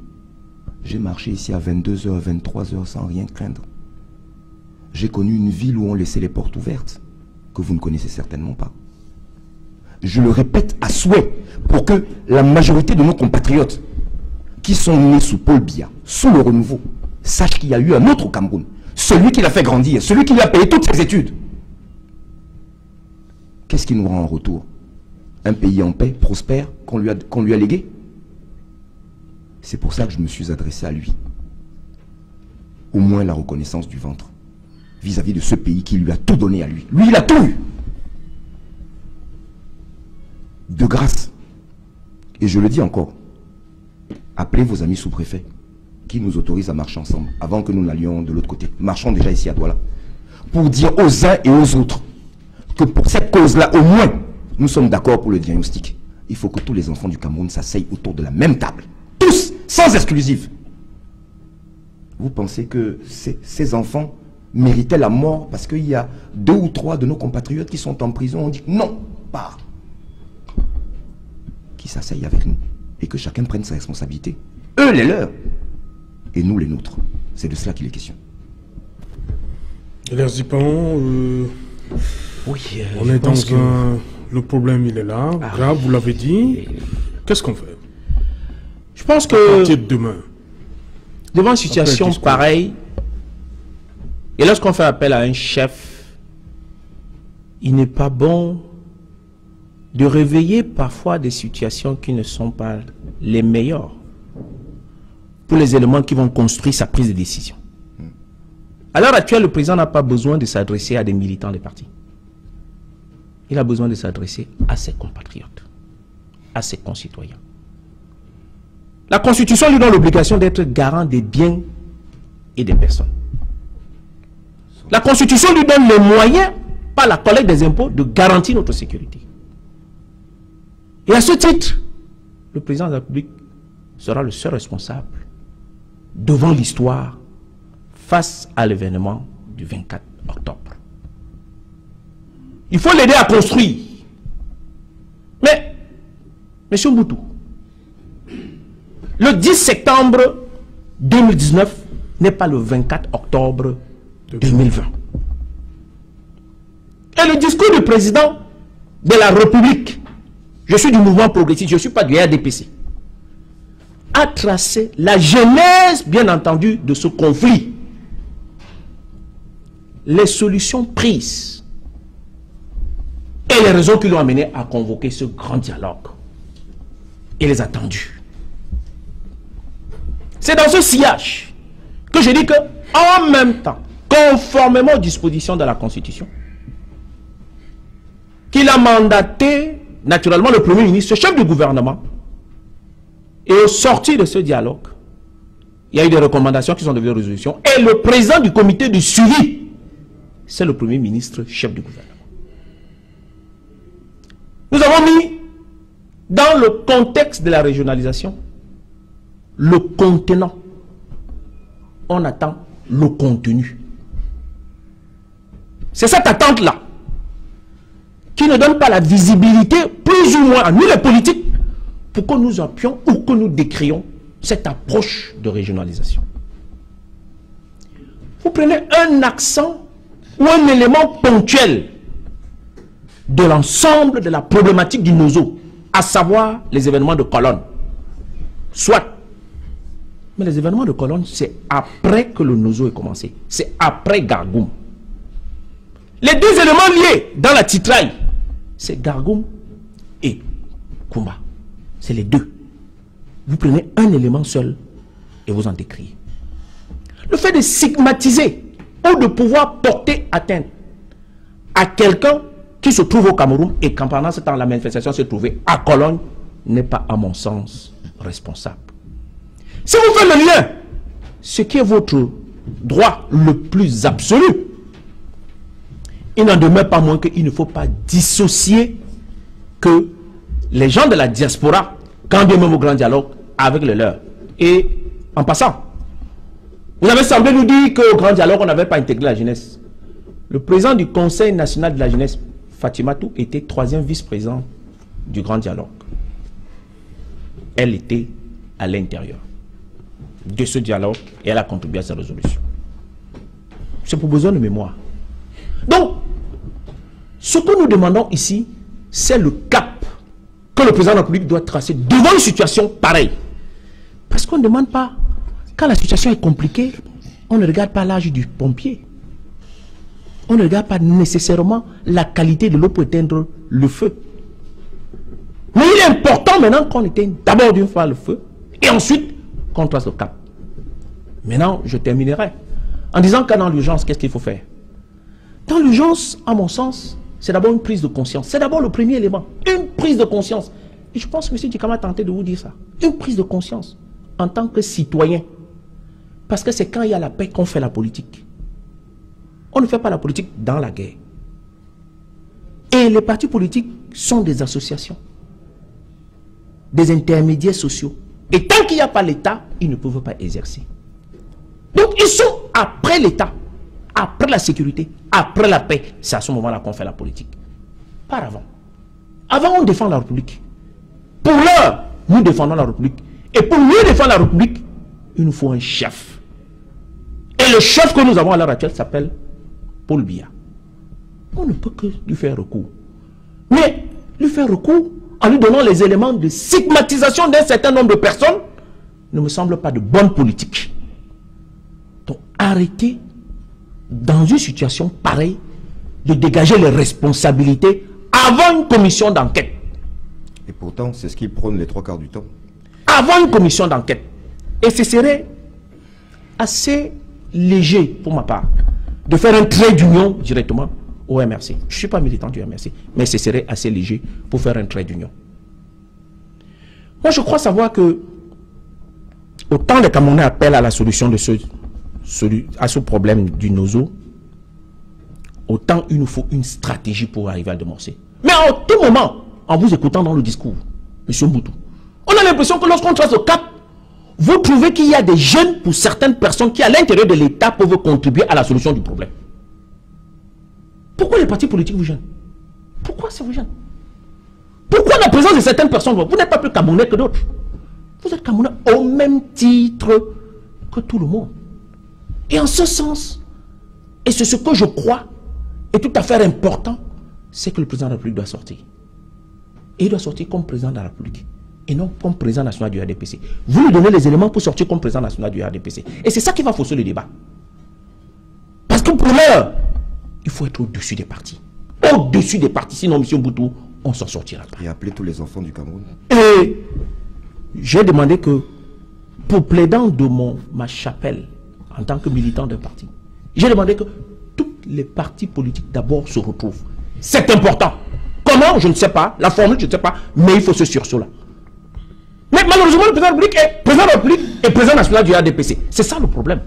j'ai marché ici à 22h, 23h sans rien craindre. J'ai connu une ville où on laissait les portes ouvertes, que vous ne connaissez certainement pas. Je le répète à souhait, pour que la majorité de nos compatriotes qui sont nés sous Paul Biya, sous le renouveau, sachent qu'il y a eu un autre Cameroun, celui qui l'a fait grandir, celui qui lui a payé toutes ses études. Qu'est-ce qu'il nous rend en retour? Un pays en paix, prospère, qu'on lui a légué? C'est pour ça que je me suis adressé à lui. au moins la reconnaissance du ventre vis-à-vis de ce pays qui lui a tout donné à lui. Lui, il a tout eu. De grâce. Et je le dis encore, appelez vos amis sous-préfets qui nous autorisent à marcher ensemble avant que nous n'allions de l'autre côté. Marchons déjà ici à Douala. Pour dire aux uns et aux autres que pour cette cause-là, au moins, nous sommes d'accord pour le diagnostic. Il faut que tous les enfants du Cameroun s'asseyent autour de la même table. Tous, sans exclusive. Vous pensez que ces enfants méritaient la mort parce qu'il y a 2 ou 3 de nos compatriotes qui sont en prison? On dit non, pas. Qui s'asseyent avec nous et que chacun prenne sa responsabilité. Eux les leurs et nous les nôtres. C'est de cela qu'il est question. Les Zipan, oui, on est dans un... Le problème, il est là, grave, vous l'avez dit. Qu'est-ce qu'on fait? Je pense que... À partir de demain. Devant une situation pareille, et lorsqu'on fait appel à un chef, il n'est pas bon de réveiller parfois des situations qui ne sont pas les meilleures pour les éléments qui vont construire sa prise de décision. À l'heure actuelle, le président n'a pas besoin de s'adresser à des militants des partis. Il a besoin de s'adresser à ses compatriotes, à ses concitoyens. La Constitution lui donne l'obligation d'être garant des biens et des personnes. La Constitution lui donne les moyens, par la collecte des impôts, de garantir notre sécurité. Et à ce titre, le président de la République sera le seul responsable devant l'histoire face à l'événement du 24 octobre. Il faut l'aider à construire. Mais, M. Mboutou, le 10 septembre 2019 n'est pas le 24 octobre 2020. Et le discours du président de la République, je suis du mouvement progressiste, je ne suis pas du RDPC, a tracé la genèse, bien entendu, de ce conflit. Les solutions prises et les raisons qui l'ont amené à convoquer ce grand dialogue et les attendus. C'est dans ce sillage que je dis que, en même temps, conformément aux dispositions de la Constitution, qu'il a mandaté naturellement le Premier ministre, ce chef du gouvernement, et au sortir de ce dialogue, il y a eu des recommandations qui sont devenues résolutions, et le président du comité de suivi, c'est le Premier ministre, chef du gouvernement. Nous avons mis dans le contexte de la régionalisation le contenant. On attend le contenu. C'est cette attente-là qui ne donne pas la visibilité, plus ou moins à nous les politiques, pour que nous appuyions ou que nous décrions cette approche de régionalisation. Vous prenez un accent ou un élément ponctuel de l'ensemble de la problématique du Nozo, à savoir les événements de Colonne. Soit. Mais les événements de Colonne, c'est après que le Nozo est commencé. C'est après Gargoum. Les deux éléments liés dans la titraille, c'est Gargoum et Koumba. C'est les deux. Vous prenez un élément seul et vous en décriez. Le fait de stigmatiser ou de pouvoir porter atteinte à quelqu'un qui se trouve au Cameroun et quand pendant ce temps la manifestation se trouvait à Cologne n'est pas à mon sens responsable. Si vous faites le lien, ce qui est votre droit le plus absolu, il n'en demeure pas moins qu'il ne faut pas dissocier que les gens de la diaspora, quand bien même au grand dialogue, avec les leurs. Et en passant, vous avez semblé nous dire qu'au grand dialogue, on n'avait pas intégré la jeunesse. Le président du Conseil national de la jeunesse, Fatimatou, était 3e vice-président du grand dialogue. Elle était à l'intérieur de ce dialogue et elle a contribué à sa résolution. C'est pour besoin de mémoire. Donc, ce que nous demandons ici, c'est le cap que le président de la République doit tracer devant une situation pareille. Parce qu'on ne demande pas, quand la situation est compliquée, on ne regarde pas l'âge du pompier. On ne regarde pas nécessairement la qualité de l'eau pour éteindre le feu. Mais il est important maintenant qu'on éteigne d'abord d'une fois le feu et ensuite qu'on trace le cap. Maintenant, je terminerai en disant que dans l'urgence, qu'est-ce qu'il faut faire? Dans l'urgence, à mon sens, c'est d'abord une prise de conscience. C'est d'abord le premier élément, une prise de conscience. Et je pense que M. Dikama a tenté de vous dire ça. Une prise de conscience en tant que citoyen. Parce que c'est quand il y a la paix qu'on fait la politique. On ne fait pas la politique dans la guerre. Et les partis politiques sont des associations, des intermédiaires sociaux. Et tant qu'il n'y a pas l'État, ils ne peuvent pas exercer. Donc ils sont après l'État, après la sécurité, après la paix. C'est à ce moment-là qu'on fait la politique. Pas avant. Avant, on défend la République. Pour l'heure, nous défendons la République. Et pour mieux défendre la République, il nous faut un chef. Et le chef que nous avons à l'heure actuelle s'appelle Paul Biya. On ne peut que lui faire recours. Mais lui faire recours en lui donnant les éléments de stigmatisation d'un certain nombre de personnes ne me semble pas de bonne politique. Donc arrêtez dans une situation pareille de dégager les responsabilités avant une commission d'enquête. Et pourtant, c'est ce qui prône les 3/4 du temps. Avant une commission d'enquête. Et ce serait assez léger pour ma part de faire un trait d'union directement au MRC. Je ne suis pas militant du MRC, mais ce serait assez léger pour faire un trait d'union. Moi, je crois savoir que autant les Camerounais appellent à la solution de ce problème du Nozo, autant il nous faut une stratégie pour arriver à dénoncer. Mais en tout moment, en vous écoutant dans le discours, M. Mboutou, on a l'impression que lorsqu'on trace le cap, vous trouvez qu'il y a des jeunes pour certaines personnes qui, à l'intérieur de l'État, peuvent contribuer à la solution du problème. Pourquoi les partis politiques vous gênent? Pourquoi ça vous gêne? Pourquoi la présence de certaines personnes? Vous n'êtes pas plus Camerounais que d'autres. Vous êtes Camerounais au même titre que tout le monde. Et en ce sens, et c'est ce que je crois est tout à fait important, c'est que le président de la République doit sortir. Et il doit sortir comme président de la République et non comme président national du RDPC. Vous lui donnez les éléments pour sortir comme président national du RDPC. Et c'est ça qui va fausser le débat. Parce que pour l'heure, il faut être au-dessus des partis. Au-dessus des partis, sinon, M. Mboutou, on s'en sortira pas. Et appeler tous les enfants du Cameroun. Et j'ai demandé que, pour plaidant de ma chapelle, en tant que militant d'un parti, j'ai demandé que tous les partis politiques d'abord se retrouvent. C'est important. Comment? Je ne sais pas. La formule, je ne sais pas. Mais il faut ce sursaut-là. Mais malheureusement, le président de la République est président de la République et président national du RDPC. C'est ça le problème.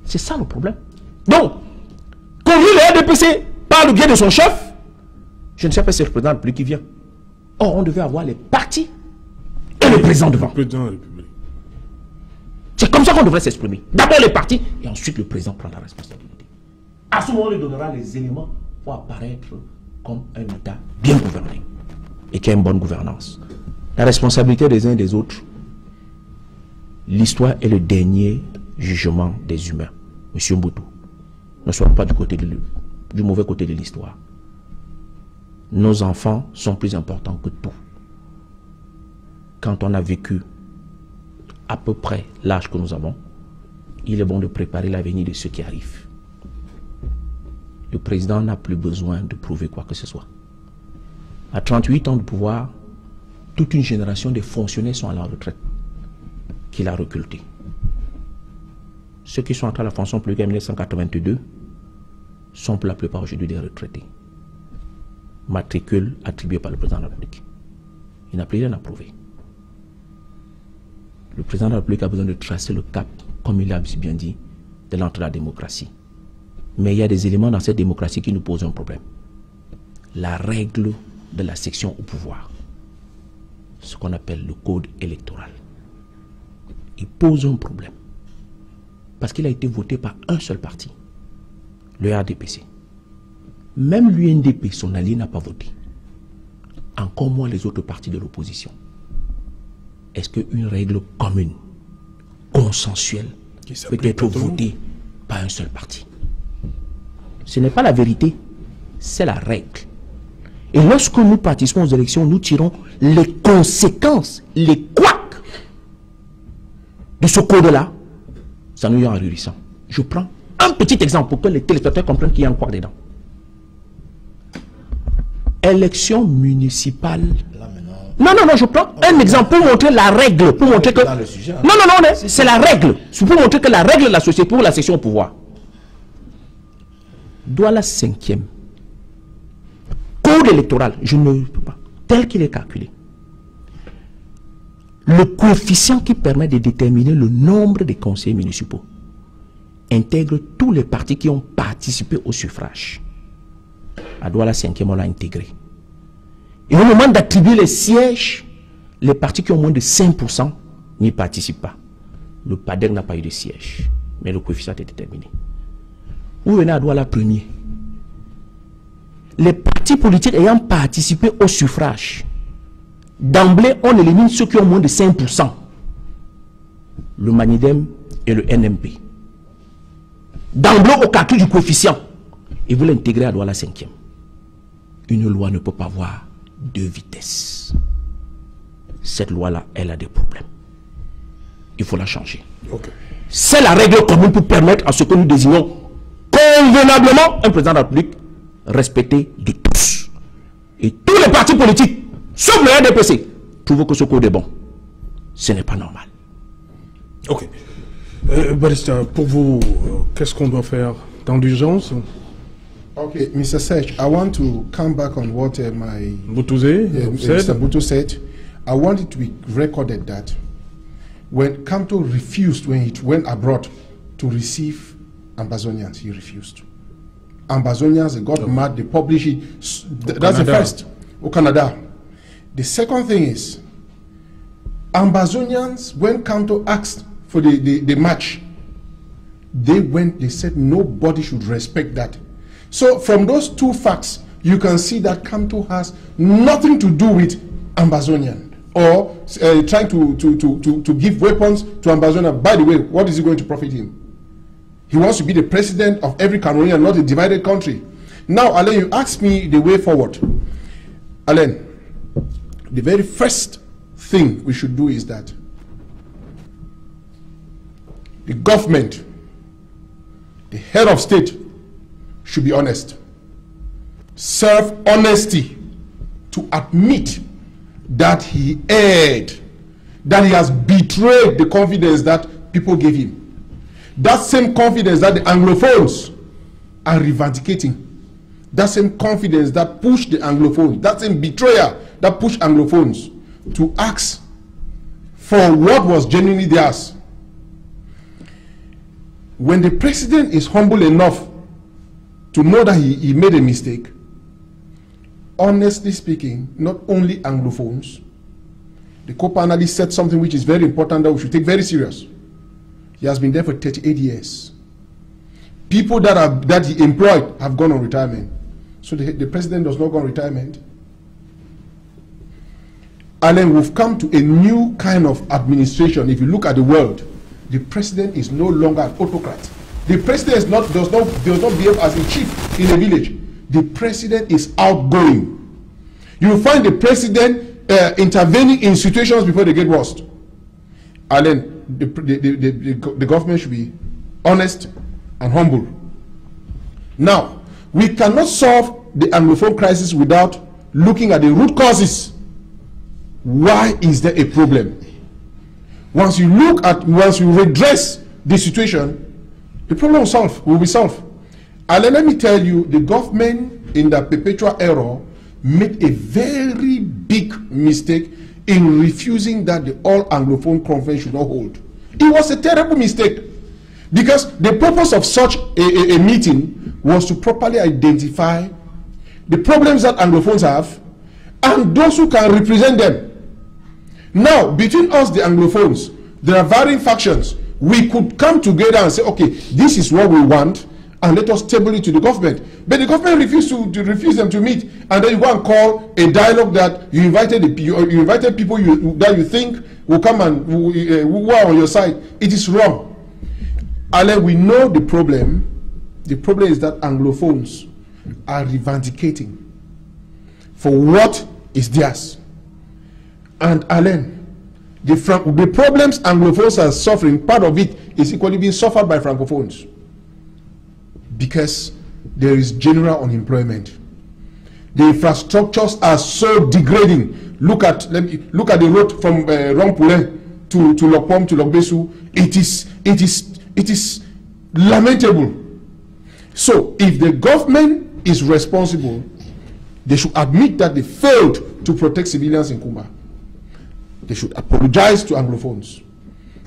C'est ça le problème. Donc, quand le RDPC parle bien de son chef, je ne sais pas si c'est le président de la République qui vient. Or, on devait avoir les partis et le président devant. C'est comme ça qu'on devrait s'exprimer. D'abord les partis et ensuite le président prend la responsabilité. À ce moment, on lui donnera les éléments pour apparaître comme un État bien gouverné et qui a une bonne gouvernance. La responsabilité des uns et des autres, l'histoire est le dernier jugement des humains. Monsieur Mboutou, ne soyons pas du mauvais côté de l'histoire. Nos enfants sont plus importants que tout. Quand on a vécu à peu près l'âge que nous avons, il est bon de préparer l'avenir de ceux qui arrivent. Le président n'a plus besoin de prouver quoi que ce soit. À 38 ans de pouvoir, toute une génération de fonctionnaires sont à la retraite qu'il a recrutés. Ceux qui sont entrés à la fonction publique en 1982 sont pour la plupart aujourd'hui des retraités. Matricule attribué par le président de la République. Il n'a plus rien à prouver. Le président de la République a besoin de tracer le cap, comme il a bien dit, de l'entrée de la démocratie. Mais il y a des éléments dans cette démocratie qui nous posent un problème. La règle de la section au pouvoir. Ce qu'on appelle le code électoral. Il pose un problème. Parce qu'il a été voté par un seul parti. Le RDPC. Même l'UNDP, son allié, n'a pas voté. Encore moins les autres partis de l'opposition. Est-ce qu'une règle commune, consensuelle, peut être votée par un seul parti? Ce n'est pas la vérité, c'est la règle. Et lorsque nous participons aux élections, nous tirons les conséquences, les couacs de ce code-là. Ça nous est ahurissant. Je prends un petit exemple pour que les téléspectateurs comprennent qu'il y a un couac dedans. Élection municipale Non, je prends un exemple pour montrer la règle, pour montrer que... Dans le sujet, hein. Non, c'est la règle. C'est pour montrer que la règle de la société pour la section au pouvoir. Douala 5e. Code électoral, je ne peux pas. Tel qu'il est calculé. Le coefficient qui permet de déterminer le nombre de conseillers municipaux intègre tous les partis qui ont participé au suffrage. À Douala 5e, on l'a intégré. Et au moment d'attribuer les sièges, les partis qui ont moins de 5% n'y participent pas. Le PADEC n'a pas eu de siège, mais le coefficient est déterminé. Vous venez à Douala 1er. Les partis politiques ayant participé au suffrage, d'emblée, on élimine ceux qui ont moins de 5%. Le Manidem et le NMP. D'emblée, au calcul du coefficient. Et vous l'intégrez à Douala 5e. Une loi ne peut pas avoir deux vitesses. Cette loi-là, elle a des problèmes. Il faut la changer. Okay. C'est la règle commune pour permettre à ce que nous désignons convenablement un président de la République respecté de tous. Et tous les partis politiques, sauf le RDPC, trouvent que ce code est bon. Ce n'est pas normal. Ok. Barrister, pour vous, qu'est-ce qu'on doit faire dans l'urgence? Okay, Mr. Sech, I want to come back on what Mr. Butu said. I want it to be recorded that when Kamto refused, when he went abroad to receive Ambazonians, he refused. Ambazonians, they got mad, they published it. That's the first. Canada. The second thing is, Ambazonians, when Kamto asked for the match, they said nobody should respect that. So from those two facts, you can see that Kamto has nothing to do with Ambazonian or trying to give weapons to Ambazonian. By the way, what is it going to profit him? He wants to be the president of every Cameroonian, not a divided country. Now, Alain, you asked me the way forward. Alain, the very first thing we should do is that the government, the head of state, should be honest. Serve honesty to admit that he erred, that he has betrayed the confidence that people gave him. That same confidence that the Anglophones are revendicating, that same confidence that pushed the Anglophones, that same betrayal that pushed Anglophones to ask for what was genuinely theirs. When the president is humble enough to know that he made a mistake, honestly speaking, not only Anglophones, the co-panelist said something which is very important that we should take very serious. He has been there for 38 years. People that he employed have gone on retirement. So the president does not go on retirement. And then we've come to a new kind of administration. If you look at the world, the president is no longer an autocrat. The president does not behave as a chief in a village. The president is outgoing. You will find the president intervening in situations before they get worse. And then the government should be honest and humble. Now, we cannot solve the Anglophone crisis without looking at the root causes. Why is there a problem? Once you redress the situation, the problem will be solved. And let me tell you, the government in the perpetual era made a very big mistake in refusing that the All Anglophone Conference should not hold. It was a terrible mistake, because the purpose of such a meeting was to properly identify the problems that Anglophones have and those who can represent them. Now, between us, the Anglophones, there are varying factions. We could come together and say, okay, this is what we want, and let us table it to the government. But the government refused to them to meet, and then you go and call a dialogue that you invited people that you think will come and who are on your side. It is wrong. And we know the problem. The problem is that Anglophones are revendicating for what is theirs. And Alain, the problems Anglophones are suffering, part of it is equally being suffered by Francophones, because there is general unemployment. The infrastructures are so degrading. Look at the road from Rangpoulen to Lokpom to Lokbesu. It is lamentable. So if the government is responsible, they should admit that they failed to protect civilians in Kumba. They should apologize to Anglophones.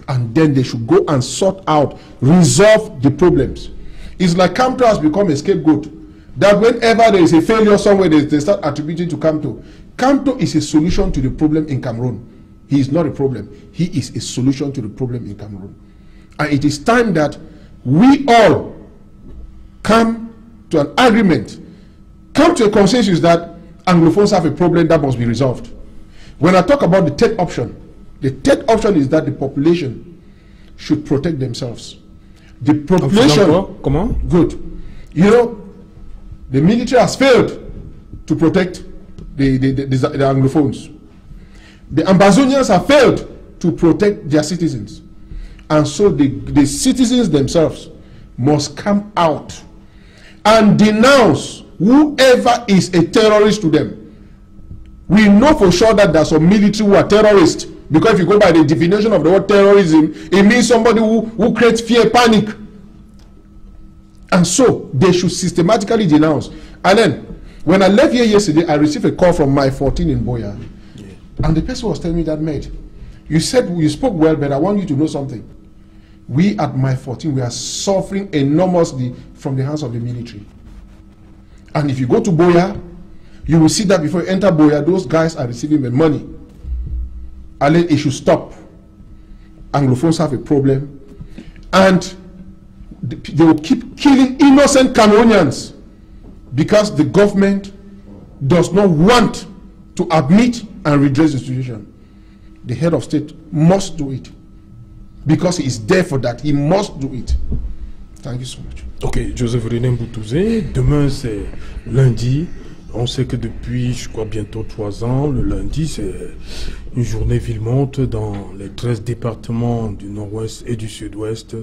And then they should go and sort out, resolve the problems. It's like Kamto has become a scapegoat. That whenever there is a failure somewhere, they start attributing to Kamto. Kamto is a solution to the problem in Cameroon. He is not a problem. He is a solution to the problem in Cameroon. And it is time that we all come to an agreement, come to a consensus that Anglophones have a problem that must be resolved. When I talk about the third option is that the population should protect themselves. The population... Comment? Good. You know, the military has failed to protect the Anglophones. The Ambazonians have failed to protect their citizens. And so the citizens themselves must come out and denounce whoever is a terrorist to them. We know for sure that there are some military who are terrorists, because if you go by the definition of the word terrorism, it means somebody who creates fear, panic. And so they should systematically denounce. And then when I left here yesterday, I received a call from my 14 in Boya. Yeah. And the person was telling me that, mate, you said you spoke well, but I want you to know something. We at my 14, we are suffering enormously from the hands of the military. And if you go to Boya, you will see that before you enter Boya, those guys are receiving the money. And then it should stop. Anglophones have a problem. And they will keep killing innocent Cameroonians because the government does not want to admit and redress the situation. The head of state must do it because he is there for that. He must do it. Thank you so much. Ok, Joseph René Mboutouzé, demain c'est lundi. On sait que depuis, je crois, bientôt 3 ans, le lundi, c'est une journée ville-monte dans les 13 départements du nord-ouest et du sud-ouest.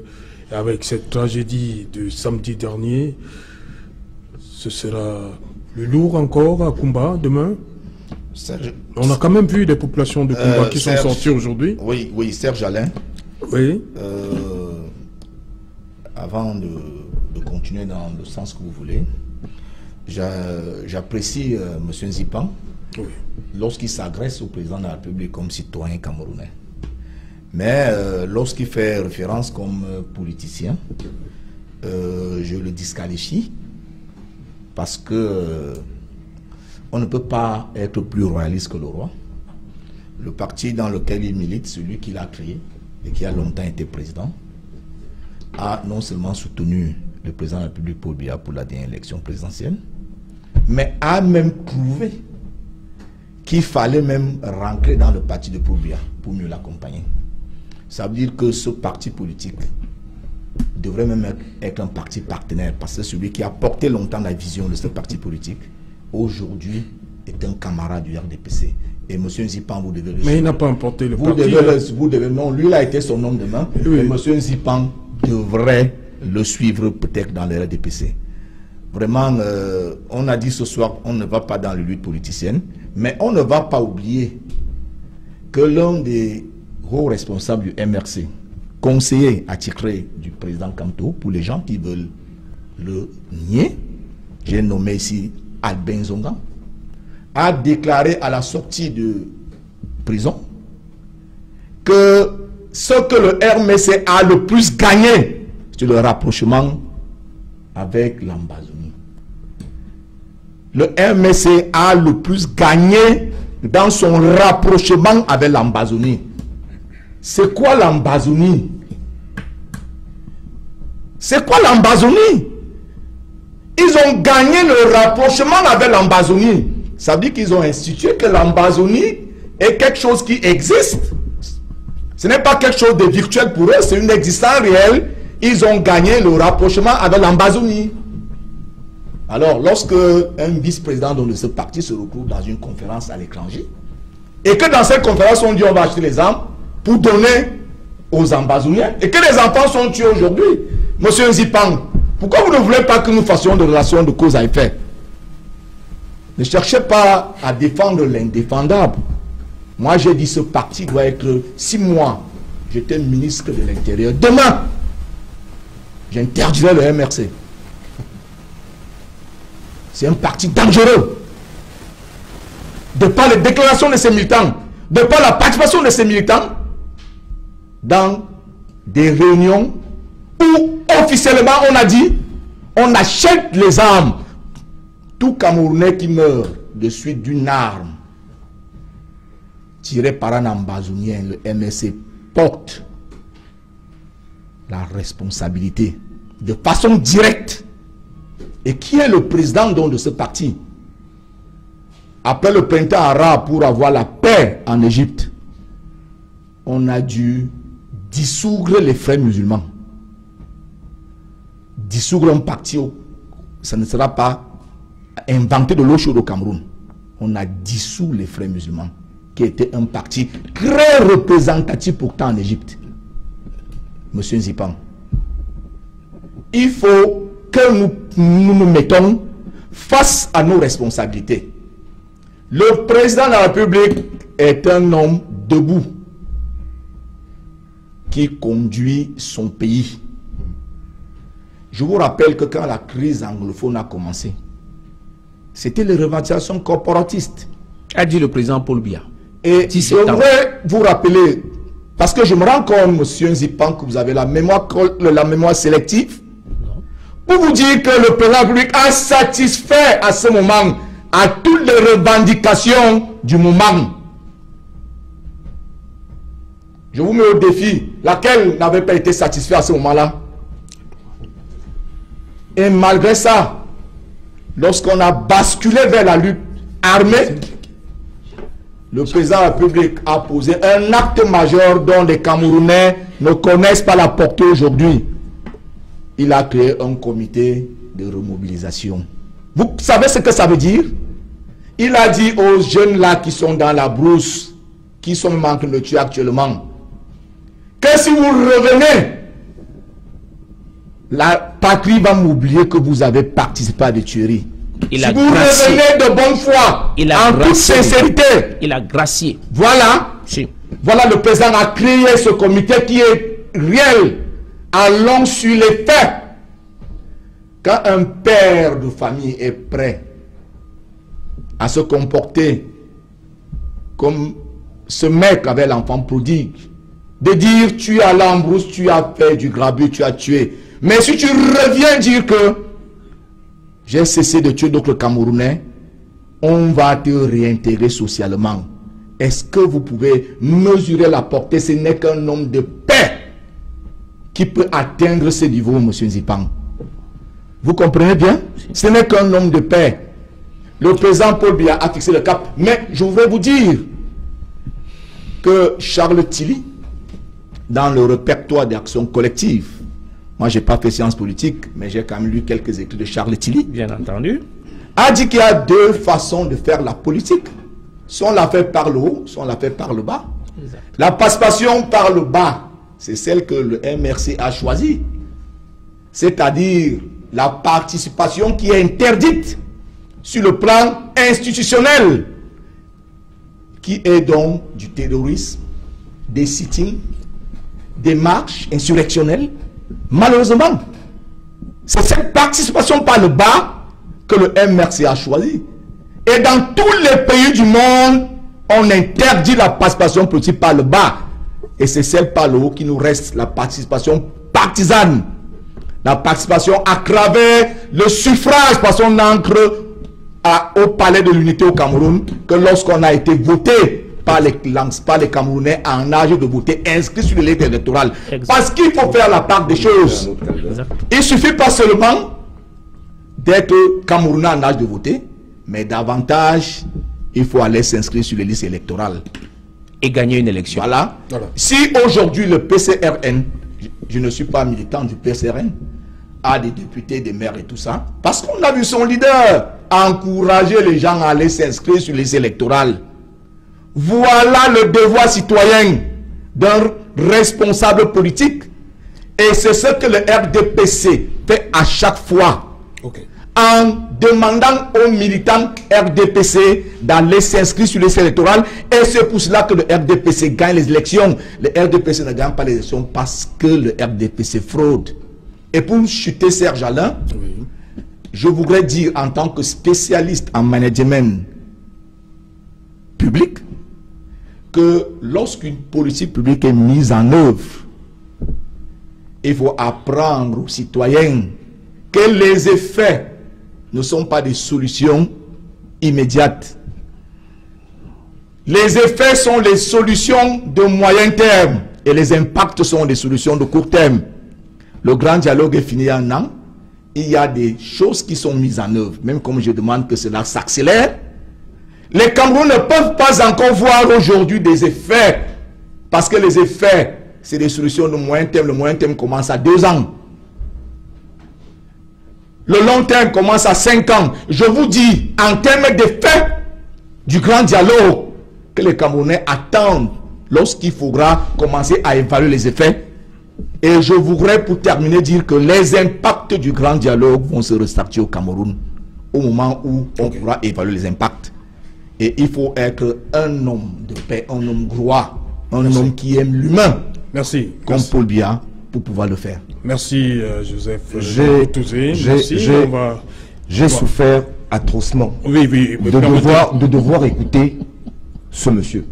Et avec cette tragédie de samedi dernier, ce sera plus lourd encore à Kumba demain. Serge, on a quand même vu des populations de Kumba qui sont sorties aujourd'hui. Oui, Serge Alain. Oui. Avant de continuer dans le sens que vous voulez, j'apprécie M. Nzipan lorsqu'il s'agresse au président de la République comme citoyen camerounais. Mais lorsqu'il fait référence comme politicien, je le disqualifie parce que on ne peut pas être plus royaliste que le roi. Le parti dans lequel il milite, celui qu'il a créé et qui a longtemps été président, a non seulement soutenu le président de la République Paul Biya pour la dernière élection présidentielle, mais a même prouvé qu'il fallait même rentrer dans le parti de Paul Biya pour mieux l'accompagner. Ça veut dire que ce parti politique devrait même être un parti partenaire, parce que celui qui a porté longtemps la vision de ce parti politique, aujourd'hui, est un camarade du RDPC. Et M. Nzipan, vous devez le suivre. Mais il n'a pas emporté le parti. Non, lui, il a été son homme de main. Oui. Mais M. Nzipan devrait le suivre peut-être dans le RDPC. Vraiment, on a dit ce soir, on ne va pas dans les luttes politiciennes, mais on ne va pas oublier que l'un des hauts responsables du MRC, conseiller attitré du président Kamto, pour les gens qui veulent le nier, j'ai nommé ici Albin Zonga, a déclaré à la sortie de prison que ce que le RMC a le plus gagné, c'est le rapprochement avec l'Ambazonie. Le RMC a le plus gagné dans son rapprochement avec l'Ambazonie. C'est quoi l'Ambazonie? C'est quoi l'Ambazonie? Ils ont gagné le rapprochement avec l'Ambazonie. Ça veut dire qu'ils ont institué que l'Ambazonie est quelque chose qui existe. Ce n'est pas quelque chose de virtuel pour eux, c'est une existence réelle. Ils ont gagné le rapprochement avec l'Ambazonie. Alors, lorsque un vice-président de ce parti se retrouve dans une conférence à l'étranger, et que dans cette conférence, on dit on va acheter les armes pour donner aux Ambazoniens, et que les enfants sont tués aujourd'hui, Monsieur Nzipan, pourquoi vous ne voulez pas que nous fassions de relations de cause à effet? Ne cherchez pas à défendre l'indéfendable. Moi, j'ai dit ce parti doit être 6 mois. J'étais ministre de l'Intérieur. Demain, j'interdirai le MRC. C'est un parti dangereux. De par les déclarations de ces militants, de par la participation de ces militants, dans des réunions où officiellement on a dit on achète les armes. Tout Camerounais qui meurt de suite d'une arme tirée par un ambazounien, le MSC porte la responsabilité de façon directe. Et qui est le président donc de ce parti? Après le printemps arabe, pour avoir la paix en Égypte, on a dû dissoudre les frères musulmans. Dissoudre un parti, ça ne sera pas inventer de l'eau chaude au Cameroun. On a dissous les frères musulmans, qui était un parti très représentatif pourtant en Égypte. Monsieur Nzipan, il faut que nous nous mettons face à nos responsabilités. Le président de la République est un homme debout qui conduit son pays. Je vous rappelle que quand la crise anglophone a commencé, c'était les revendications corporatistes. A dit le président Paul Biya. Et je voudrais vous rappeler, parce que je me rends compte, monsieur Nzipan, que vous avez la mémoire sélective, pour vous dire que le président de la République a satisfait à ce moment à toutes les revendications du moment. Je vous mets au défi, laquelle n'avait pas été satisfaite à ce moment-là. Et malgré ça, lorsqu'on a basculé vers la lutte armée, le président de la République a posé un acte majeur dont les Camerounais ne connaissent pas la portée aujourd'hui. Il a créé un comité de remobilisation. Vous savez ce que ça veut dire? Il a dit aux jeunes là qui sont dans la brousse, qui sont en train de tuer actuellement, que si vous revenez, la patrie va m'oublier que vous avez participé à des tueries. Si vous revenez de bonne foi, en toute sincérité, il a gracié. Voilà, voilà le président a créé ce comité qui est réel, allons sur les faits. Quand un père de famille est prêt à se comporter comme ce mec avec l'enfant prodigue, de dire tu as l'embrousse, tu as fait du grabuge, tu as tué. Mais si tu reviens dire que j'ai cessé de tuer d'autres Camerounais, on va te réintégrer socialement. Est-ce que vous pouvez mesurer la portée? Ce n'est qu'un homme de paix qui peut atteindre ce niveau, monsieur Nzipan. Vous comprenez bien? Ce n'est qu'un homme de paix. Le président Paul Biya a fixé le cap. Mais je voudrais vous dire que Charles Tilly, dans le répertoire d'action collective, moi je n'ai pas fait sciences politiques, mais j'ai quand même lu quelques écrits de Charles Tilly. Bien entendu. A dit qu'il y a deux façons de faire la politique. Soit on la fait par le haut, soit on la fait par le bas. Exact. La participation par le bas, c'est celle que le MRC a choisie. C'est-à-dire la participation qui est interdite sur le plan institutionnel, qui est donc du terrorisme, des sit-ins, des marches insurrectionnelles. Malheureusement, c'est cette participation par le bas que le MRC a choisi. Et dans tous les pays du monde, on interdit la participation politique par le bas. Et c'est celle par le haut qui nous reste, la participation partisane. La participation à travers le suffrage par son encre au palais de l'unité au Cameroun, que lorsqu'on a été voté par les Camerounais en âge de voter, inscrits sur les listes électorales. Parce qu'il faut faire la part des choses. Il ne suffit pas seulement d'être Camerounais en âge de voter, mais davantage, il faut aller s'inscrire sur les listes électorales. Et gagner une élection. Voilà. Si aujourd'hui le PCRN, je ne suis pas militant du PCRN, a des députés, des maires et tout ça, parce qu'on a vu son leader encourager les gens à aller s'inscrire sur les listes électorales. Voilà le devoir citoyen d'un responsable politique. Et c'est ce que le RDPC fait à chaque fois. en demandant aux militants RDPC d'aller s'inscrire sur les listes électorales. Et c'est pour cela que le RDPC gagne les élections. Le RDPC ne gagne pas les élections parce que le RDPC fraude. Et pour chuter Serge Alain, oui, je voudrais dire en tant que spécialiste en management public que lorsqu'une politique publique est mise en œuvre, il faut apprendre aux citoyens que les effets ne sont pas des solutions immédiates. Les effets sont les solutions de moyen terme et les impacts sont des solutions de court terme. Le grand dialogue est fini en un an. Il y a des choses qui sont mises en œuvre. Même comme je demande que cela s'accélère, les Camerounais ne peuvent pas encore voir aujourd'hui des effets. Parce que les effets, c'est des solutions de moyen terme. Le moyen terme commence à 2 ans. Le long terme commence à 5 ans. Je vous dis, en termes d'effets du grand dialogue, que les Camerounais attendent lorsqu'il faudra commencer à évaluer les effets. Et je voudrais pour terminer dire que les impacts du grand dialogue vont se ressortir au Cameroun au moment où on pourra évaluer les impacts. Et il faut être un homme de paix, un homme droit, un homme qui aime l'humain. Merci. Comme Paul Biya pour pouvoir le faire. Merci Joseph. J'ai souffert atrocement de devoir écouter ce monsieur.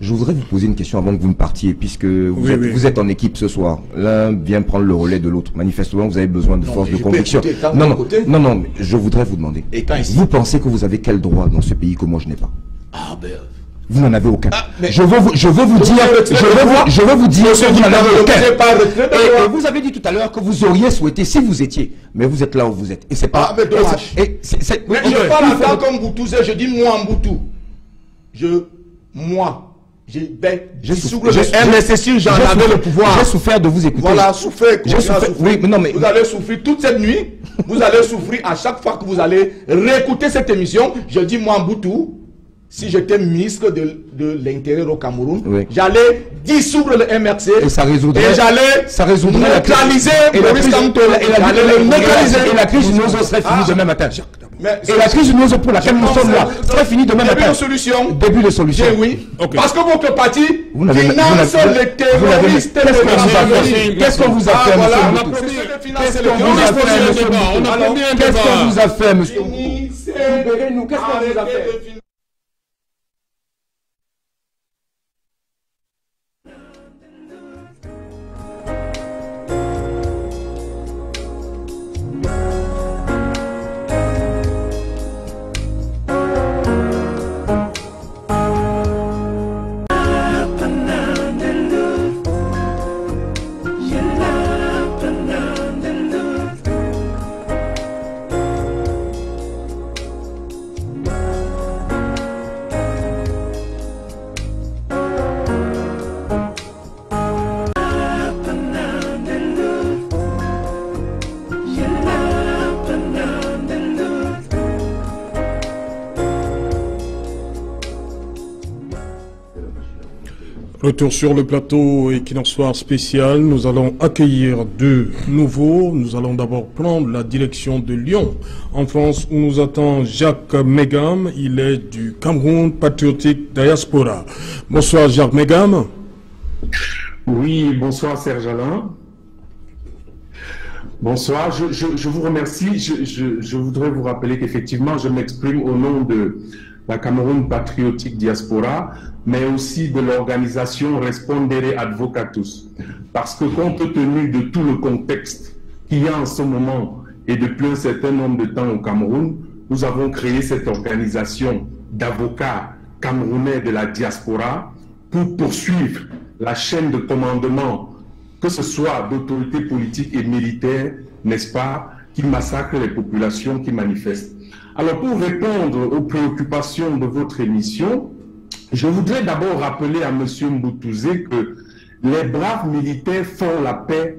Je voudrais vous poser une question avant que vous ne partiez, puisque vous êtes en équipe ce soir. L'un vient prendre le relais de l'autre. Manifestement, vous avez besoin de force de conviction. Non, je voudrais vous demander. Vous pensez que vous avez quel droit dans ce pays que moi je n'ai pas? Ah ben... Vous n'en avez aucun. Je veux vous dire, vous n'en avez aucun. Et vous avez dit tout à l'heure que vous auriez souhaité, si vous étiez, mais vous êtes là où vous êtes. Et c'est pas... mais dommage. Je parle en tant que Mboutou, je dis moi Mboutou. J'en avais le pouvoir. J'ai souffert de vous écouter. Voilà, souffert. Oui, mais non, mais... Vous allez souffrir toute cette nuit. Vous allez souffrir à chaque fois que vous allez réécouter cette émission. Je dis moi Mboutou. Si j'étais ministre de l'Intérieur au Cameroun, oui, j'allais dissoudre le MRC et ça résoudrait, et j'allais neutraliser Maurice Kamto et la crise nous serait finie demain matin. Et la crise nous pour laquelle nous sommes là serait finie demain matin. Début de solution. Oui. Parce que votre parti finance les terroristes. Qu'est-ce qu'on vous a fait, monsieur? Qu'est-ce qu'on vous a fait, monsieur? Libérez-nous. Qu'est-ce qu'on vous a fait? Retour sur le plateau Equinox Soir spécial. Nous allons accueillir deux nouveaux. Nous allons d'abord prendre la direction de Lyon, en France, où nous attend Jacques Megam. Il est du Cameroun Patriotique Diaspora. Bonsoir Jacques Megam. Oui, bonsoir Serge Alain. Bonsoir, je vous remercie. Je voudrais vous rappeler qu'effectivement, je m'exprime au nom de la Cameroun Patriotique Diaspora, mais aussi de l'organisation Respondere Advocatus. Parce que compte tenu de tout le contexte qu'il y a en ce moment et depuis un certain nombre de temps au Cameroun, nous avons créé cette organisation d'avocats camerounais de la diaspora pour poursuivre la chaîne de commandement, que ce soit d'autorités politiques et militaires, n'est-ce pas, qui massacrent les populations qui manifestent. Alors, pour répondre aux préoccupations de votre émission, je voudrais d'abord rappeler à M. Mboutouzé que les braves militaires font la paix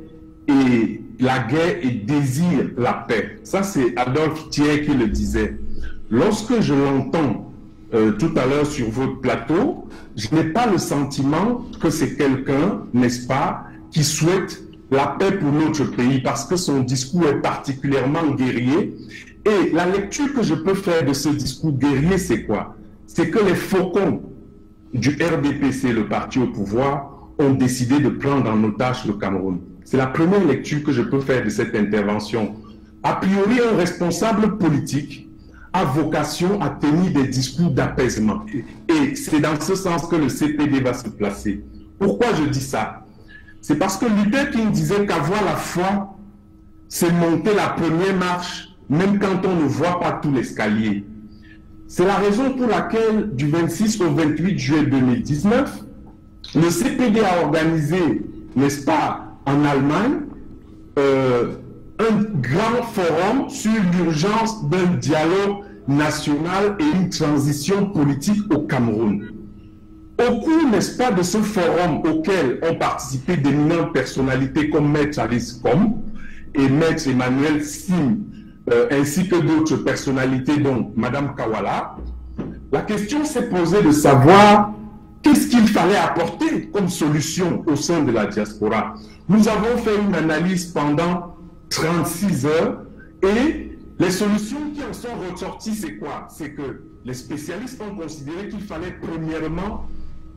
et la guerre et désirent la paix. Ça, c'est Adolphe Thiers qui le disait. Lorsque je l'entends tout à l'heure sur votre plateau, je n'ai pas le sentiment que c'est quelqu'un, n'est-ce pas, qui souhaite la paix pour notre pays, parce que son discours est particulièrement guerrier Et la lecture que je peux faire de ce discours guerrier, c'est quoi? C'est que les faucons du RDPC, le parti au pouvoir, ont décidé de prendre en otage le Cameroun. C'est la première lecture que je peux faire de cette intervention. A priori, un responsable politique a vocation à tenir des discours d'apaisement. Et c'est dans ce sens que le CPD va se placer. Pourquoi je dis ça? C'est parce que Luther King disait qu'avoir la foi, c'est monter la première marche, même quand on ne voit pas tout l'escalier. C'est la raison pour laquelle, du 26 au 28 juillet 2019, le CPD a organisé, n'est-ce pas, en Allemagne, un grand forum sur l'urgence d'un dialogue national et une transition politique au Cameroun. Au cours, n'est-ce pas, de ce forum auquel ont participé d'éminentes personnalités comme Maître Alice Combes et Maître Emmanuel Sim, ainsi que d'autres personnalités, dont Madame Kawala, la question s'est posée de savoir qu'est-ce qu'il fallait apporter comme solution au sein de la diaspora. Nous avons fait une analyse pendant 36 heures et les solutions qui en sont ressorties, c'est quoi? C'est que les spécialistes ont considéré qu'il fallait premièrement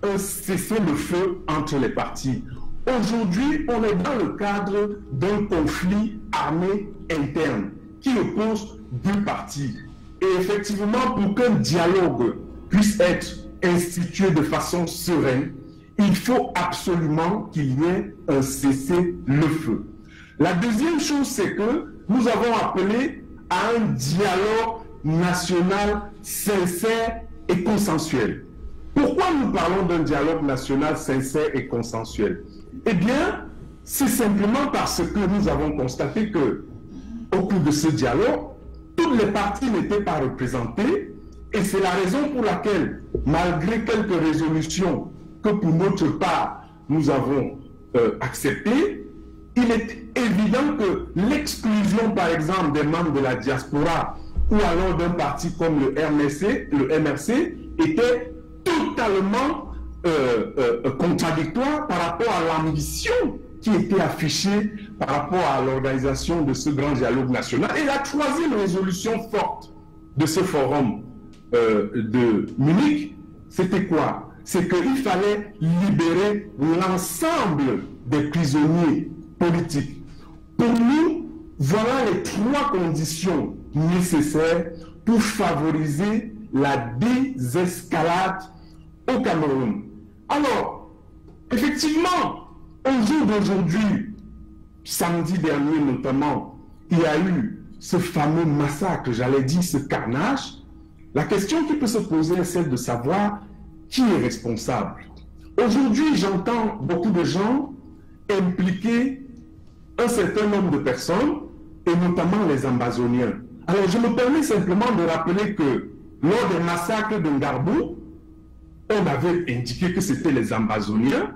un cessez-le-feu entre les partis. Aujourd'hui, on est dans le cadre d'un conflit armé interne qui oppose deux partis. Et effectivement, pour qu'un dialogue puisse être institué de façon sereine, il faut absolument qu'il y ait un cessez-le-feu. La deuxième chose, c'est que nous avons appelé à un dialogue national sincère et consensuel. Pourquoi nous parlons d'un dialogue national sincère et consensuel? Eh bien, c'est simplement parce que nous avons constaté que, au cours de ce dialogue, toutes les parties n'étaient pas représentées, et c'est la raison pour laquelle, malgré quelques résolutions que pour notre part nous avons acceptées, il est évident que l'exclusion, par exemple, des membres de la diaspora ou alors d'un parti comme le MRC était totalement contradictoire par rapport à l'ambition qui était affichée par rapport à l'organisation de ce grand dialogue national. Et la troisième résolution forte de ce forum de Munich, c'était quoi? C'est qu'il fallait libérer l'ensemble des prisonniers politiques. Pour nous, voilà les trois conditions nécessaires pour favoriser la désescalade au Cameroun. Alors, effectivement, au jour d'aujourd'hui, samedi dernier notamment, il y a eu ce fameux massacre, j'allais dire ce carnage. La question qui peut se poser est celle de savoir qui est responsable. Aujourd'hui, j'entends beaucoup de gens impliquer un certain nombre de personnes, et notamment les Ambazoniens. Alors, je me permets simplement de rappeler que lors des massacres de Ngarbou, on avait indiqué que c'était les Ambazoniens.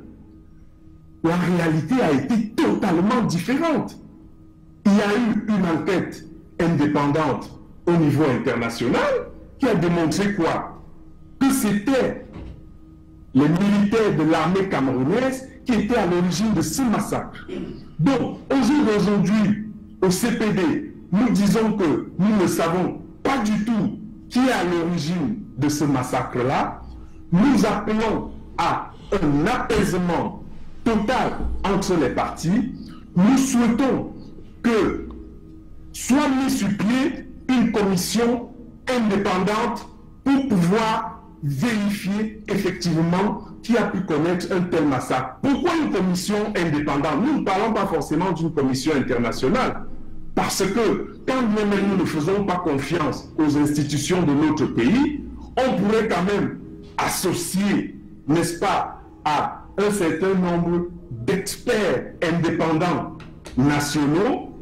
La réalité a été totalement différente. Il y a eu une enquête indépendante au niveau international qui a démontré quoi? Que c'était les militaires de l'armée camerounaise qui étaient à l'origine de ce massacre. Donc, au jour d'aujourd'hui, au CPD, nous disons que nous ne savons pas du tout qui est à l'origine de ce massacre-là. Nous appelons à un apaisement total entre les partis. Nous souhaitons que soit mise sur pied une commission indépendante pour pouvoir vérifier effectivement qui a pu commettre un tel massacre. Pourquoi une commission indépendante? Nous ne parlons pas forcément d'une commission internationale. Parce que quand nous ne faisons pas confiance aux institutions de notre pays, on pourrait quand même associer, n'est-ce pas, à un certain nombre d'experts indépendants nationaux,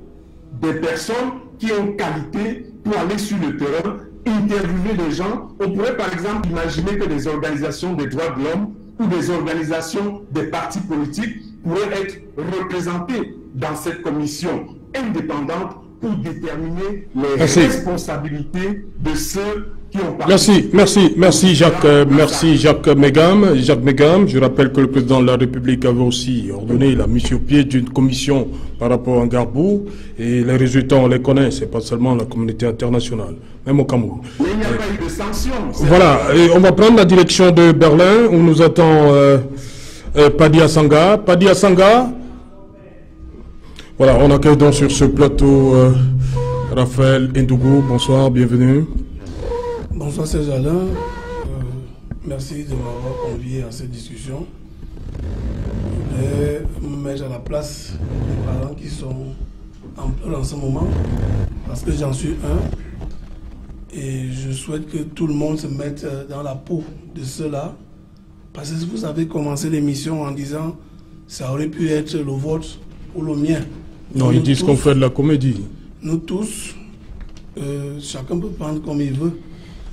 des personnes qui ont qualité pour aller sur le terrain, interviewer des gens. On pourrait par exemple imaginer que des organisations des droits de l'homme ou des organisations des partis politiques pourraient être représentées dans cette commission indépendante pour déterminer les responsabilités de ceux qui ont participé. Merci Jacques Megam. Je rappelle que le président de la République avait aussi ordonné la mise sur pied d'une commission par rapport à Ngarbou, et les résultats on les connaît, c'est pas seulement la communauté internationale, même au Cameroun. Mais il n'y a pas eu de sanctions. Voilà, et on va prendre la direction de Berlin où nous attend Padia Sanga. Voilà, on accueille donc sur ce plateau Raphaël Ndougou. Bonsoir, bienvenue. Bonsoir Serge Alain, merci de m'avoir convié à cette discussion. Je vais me mettre à la place des parents qui sont en pleurs en ce moment, parce que j'en suis un, et je souhaite que tout le monde se mette dans la peau de ceux-là, parce que vous avez commencé l'émission en disant ça aurait pu être le vôtre ou le mien. Non, ils disent qu'on fait de la comédie. Nous tous, chacun peut prendre comme il veut.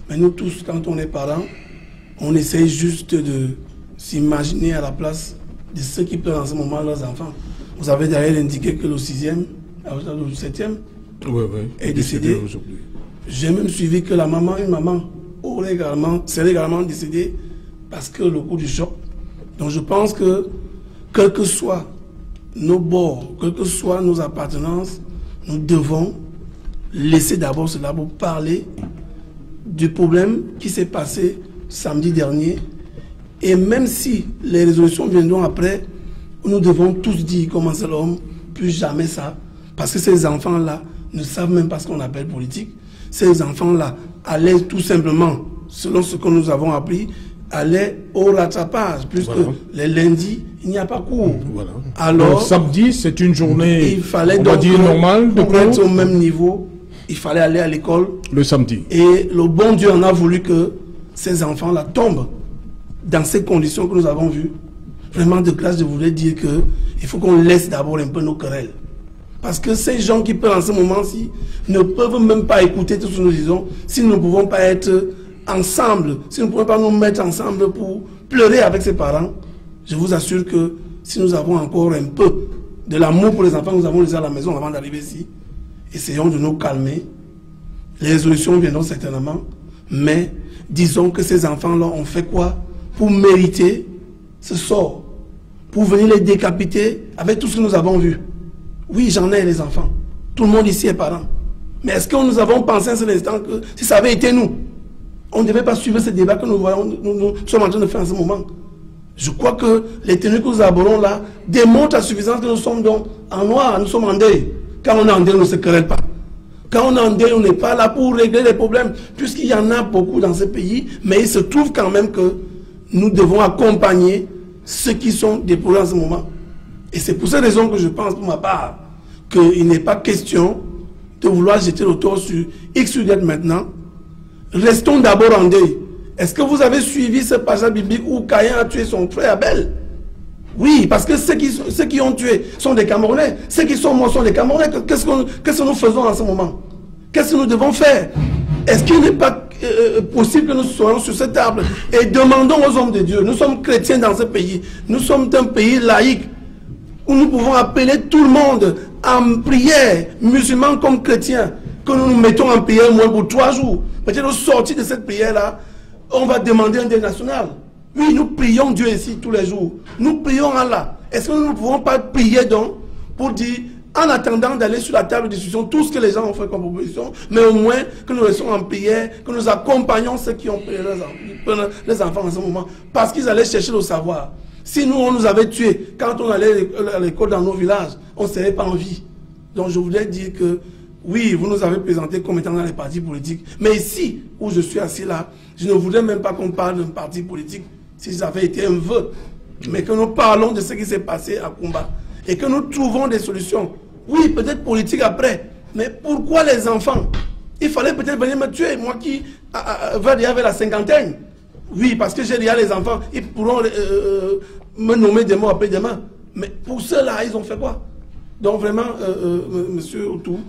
Mais nous tous, quand on est parents, on essaye juste de s'imaginer à la place de ceux qui pleurent en ce moment leurs enfants. Vous avez d'ailleurs indiqué que le 6e, le 7e est décédé aujourd'hui. J'ai même suivi que une maman serait également décédée parce que le coup du choc. Donc je pense que, quel que soit nos bords, quelles que soient nos appartenances, nous devons laisser d'abord cela pour parler du problème qui s'est passé samedi dernier. Et même si les résolutions viendront après, nous devons tous dire comment c'est l'homme, plus jamais ça. Parce que ces enfants-là ne savent même pas ce qu'on appelle politique. Ces enfants-là allaient tout simplement, selon ce que nous avons appris, allaient au rattrapage, puisque les lundis, il n'y a pas cours. Voilà. Alors, samedi, c'est une journée, il fallait on va dire normale, pour être au même niveau. Il fallait aller à l'école le samedi. Et le bon Dieu en a voulu que ces enfants-là tombent dans ces conditions que nous avons vues. Vraiment de grâce, je voulais dire qu'il faut qu'on laisse d'abord un peu nos querelles. Parce que ces gens qui peuvent en ce moment-ci ne peuvent même pas écouter tout ce que nous disons si nous ne pouvons pas être ensemble, si nous ne pouvons pas nous mettre ensemble pour pleurer avec ses parents. Je vous assure que si nous avons encore un peu de l'amour pour les enfants que nous avons laissés à la maison avant d'arriver ici, essayons de nous calmer. Les résolutions viendront certainement, mais disons que ces enfants-là ont fait quoi pour mériter ce sort, pour venir les décapiter avec tout ce que nous avons vu. Oui, j'en ai les enfants. Tout le monde ici est parent. Mais est-ce que nous avons pensé à cet instant que si ça avait été nous, on ne devait pas suivre ce débat que nous sommes en train de faire en ce moment? Je crois que les tenues que nous abordons là démontrent à suffisance que nous sommes donc en noir, nous sommes en deuil. Quand on est en deuil, on ne se querelle pas. Quand on est en deuil, on n'est pas là pour régler les problèmes, puisqu'il y en a beaucoup dans ce pays, mais il se trouve quand même que nous devons accompagner ceux qui sont déployés en ce moment. Et c'est pour cette raison que je pense, pour ma part, qu'il n'est pas question de vouloir jeter le tort sur X ou Y maintenant. Restons d'abord en deuil. Est-ce que vous avez suivi ce passage biblique où Caïn a tué son frère Abel? Oui, parce que ceux qui ont tué sont des Camerounais. Ceux qui sont morts sont des Camerounais. Qu'est-ce que nous faisons en ce moment? Qu'est-ce que nous devons faire? Est-ce qu'il n'est pas possible que nous soyons sur cette table et demandons aux hommes de Dieu? Nous sommes chrétiens dans ce pays. Nous sommes un pays laïque où nous pouvons appeler tout le monde en prière, musulmans comme chrétiens, que nous nous mettons en prière au moins pour 3 jours. Peut-être au sortir de cette prière-là, on va demander un deuil national. Oui, nous prions Dieu ici tous les jours. Nous prions Allah. Est-ce que nous ne pouvons pas prier donc pour dire, en attendant d'aller sur la table de discussion, tout ce que les gens ont fait comme proposition, mais au moins que nous restons en prière, que nous accompagnons ceux qui ont pris les enfants en ce moment, parce qu'ils allaient chercher le savoir. Si nous, on nous avait tués, quand on allait à l'école dans nos villages, on ne serait pas en vie. Donc je voulais dire que, oui, vous nous avez présenté comme étant dans les partis politiques, mais ici, où je suis assis là, je ne voudrais même pas qu'on parle d'un parti politique, si ça avait été un vœu, mais que nous parlons de ce qui s'est passé à Kumba, et que nous trouvons des solutions. Oui, peut-être politique après, mais pourquoi les enfants? Il fallait peut-être venir me tuer, moi qui va déjà vers la cinquantaine. Oui, parce que j'ai déjà les enfants, ils pourront me nommer des mots après-demain. Mais pour ceux-là, ils ont fait quoi? Donc vraiment, monsieur Outou,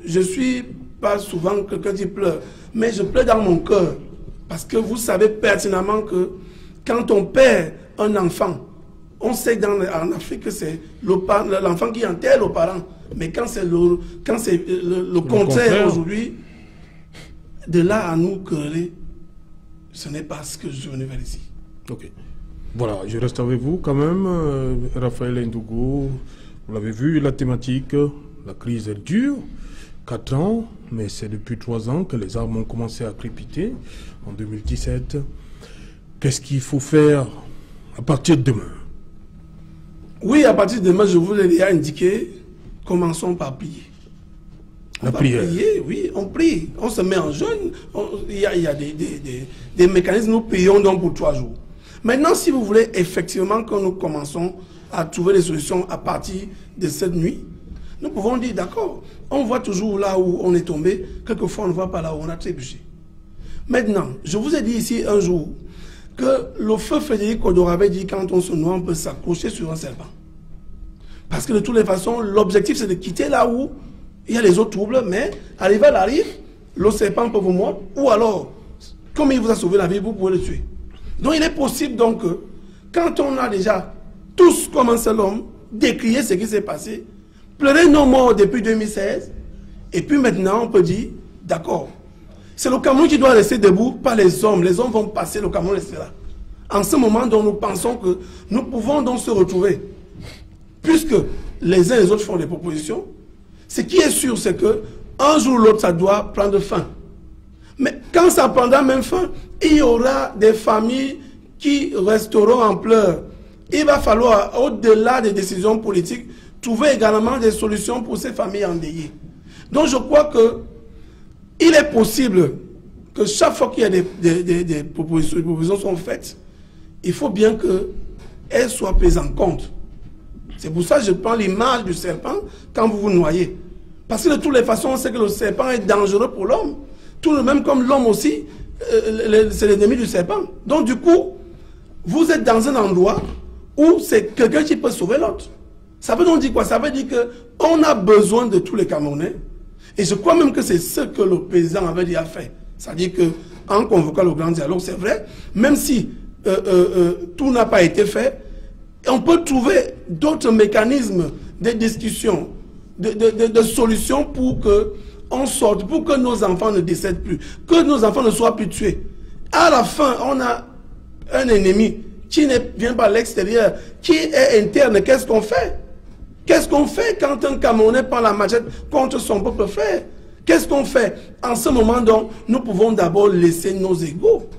je ne suis pas souvent quelqu'un qui pleure, mais je pleure dans mon cœur. Parce que vous savez pertinemment que quand on perd un enfant, on sait qu'en Afrique que c'est l'enfant qui enterre le parent. Mais quand c'est le contraire aujourd'hui, de là à nous quereller, ce n'est pas ce que je venais vers ici. Ok. Voilà, je reste avec vous quand même, Raphaël Ndougou. Vous l'avez vu, la thématique, la crise est dure. 4 ans, mais c'est depuis 3 ans que les armes ont commencé à crépiter, en 2017. Qu'est-ce qu'il faut faire à partir de demain? Oui, à partir de demain, je vous l'ai déjà indiqué, commençons par prier. La prière. Prier, oui, on prie, on se met en jeûne, il y a des mécanismes, nous prions donc pour 3 jours. Maintenant, si vous voulez effectivement que nous commençons à trouver des solutions à partir de cette nuit, nous pouvons dire, d'accord, on voit toujours là où on est tombé, quelquefois on ne voit pas là où on a trébuché. Maintenant, je vous ai dit ici un jour que le feu Frédéric Odor avait dit quand on se noie, on peut s'accrocher sur un serpent. Parce que de toutes les façons, l'objectif c'est de quitter là où il y a les autres troubles, mais arrivé à la rive, le serpent peut vous mordre, ou alors, comme il vous a sauvé la vie, vous pouvez le tuer. Donc il est possible donc que, quand on a déjà tous comme un seul homme, décrié ce qui s'est passé, pleurer nos morts depuis 2016, et puis maintenant on peut dire, d'accord, c'est le Cameroun qui doit rester debout, pas les hommes vont passer, le Cameroun restera. En ce moment dont nous pensons que nous pouvons donc se retrouver, puisque les uns et les autres font des propositions, ce qui est sûr c'est que un jour ou l'autre ça doit prendre fin. Mais quand ça prendra même fin, il y aura des familles qui resteront en pleurs. Il va falloir, au-delà des décisions politiques, trouver également des solutions pour ces familles endeuillées. Donc je crois que il est possible que chaque fois qu'il y a des propositions sont faites, il faut bien qu'elles soient prises en compte. C'est pour ça que je prends l'image du serpent quand vous vous noyez. Parce que de toutes les façons, on sait que le serpent est dangereux pour l'homme. Tout de même comme l'homme aussi, c'est l'ennemi du serpent. Donc du coup, vous êtes dans un endroit où c'est quelqu'un qui peut sauver l'autre. Ça veut donc dire quoi? Ça veut dire qu'on a besoin de tous les Camerounais. Et je crois même que c'est ce que le président avait déjà fait. C'est-à-dire qu'en convoquant le grand dialogue, c'est vrai, même si tout n'a pas été fait, on peut trouver d'autres mécanismes de discussion, de solutions pour qu'on sorte, pour que nos enfants ne décèdent plus, que nos enfants ne soient plus tués. À la fin, on a un ennemi qui ne vient pas de l'extérieur, qui est interne. Qu'est-ce qu'on fait? Qu'est-ce qu'on fait quand un Camerounais prend la machette contre son propre frère? Qu'est-ce qu'on fait? En ce moment, donc, nous pouvons d'abord laisser nos égaux.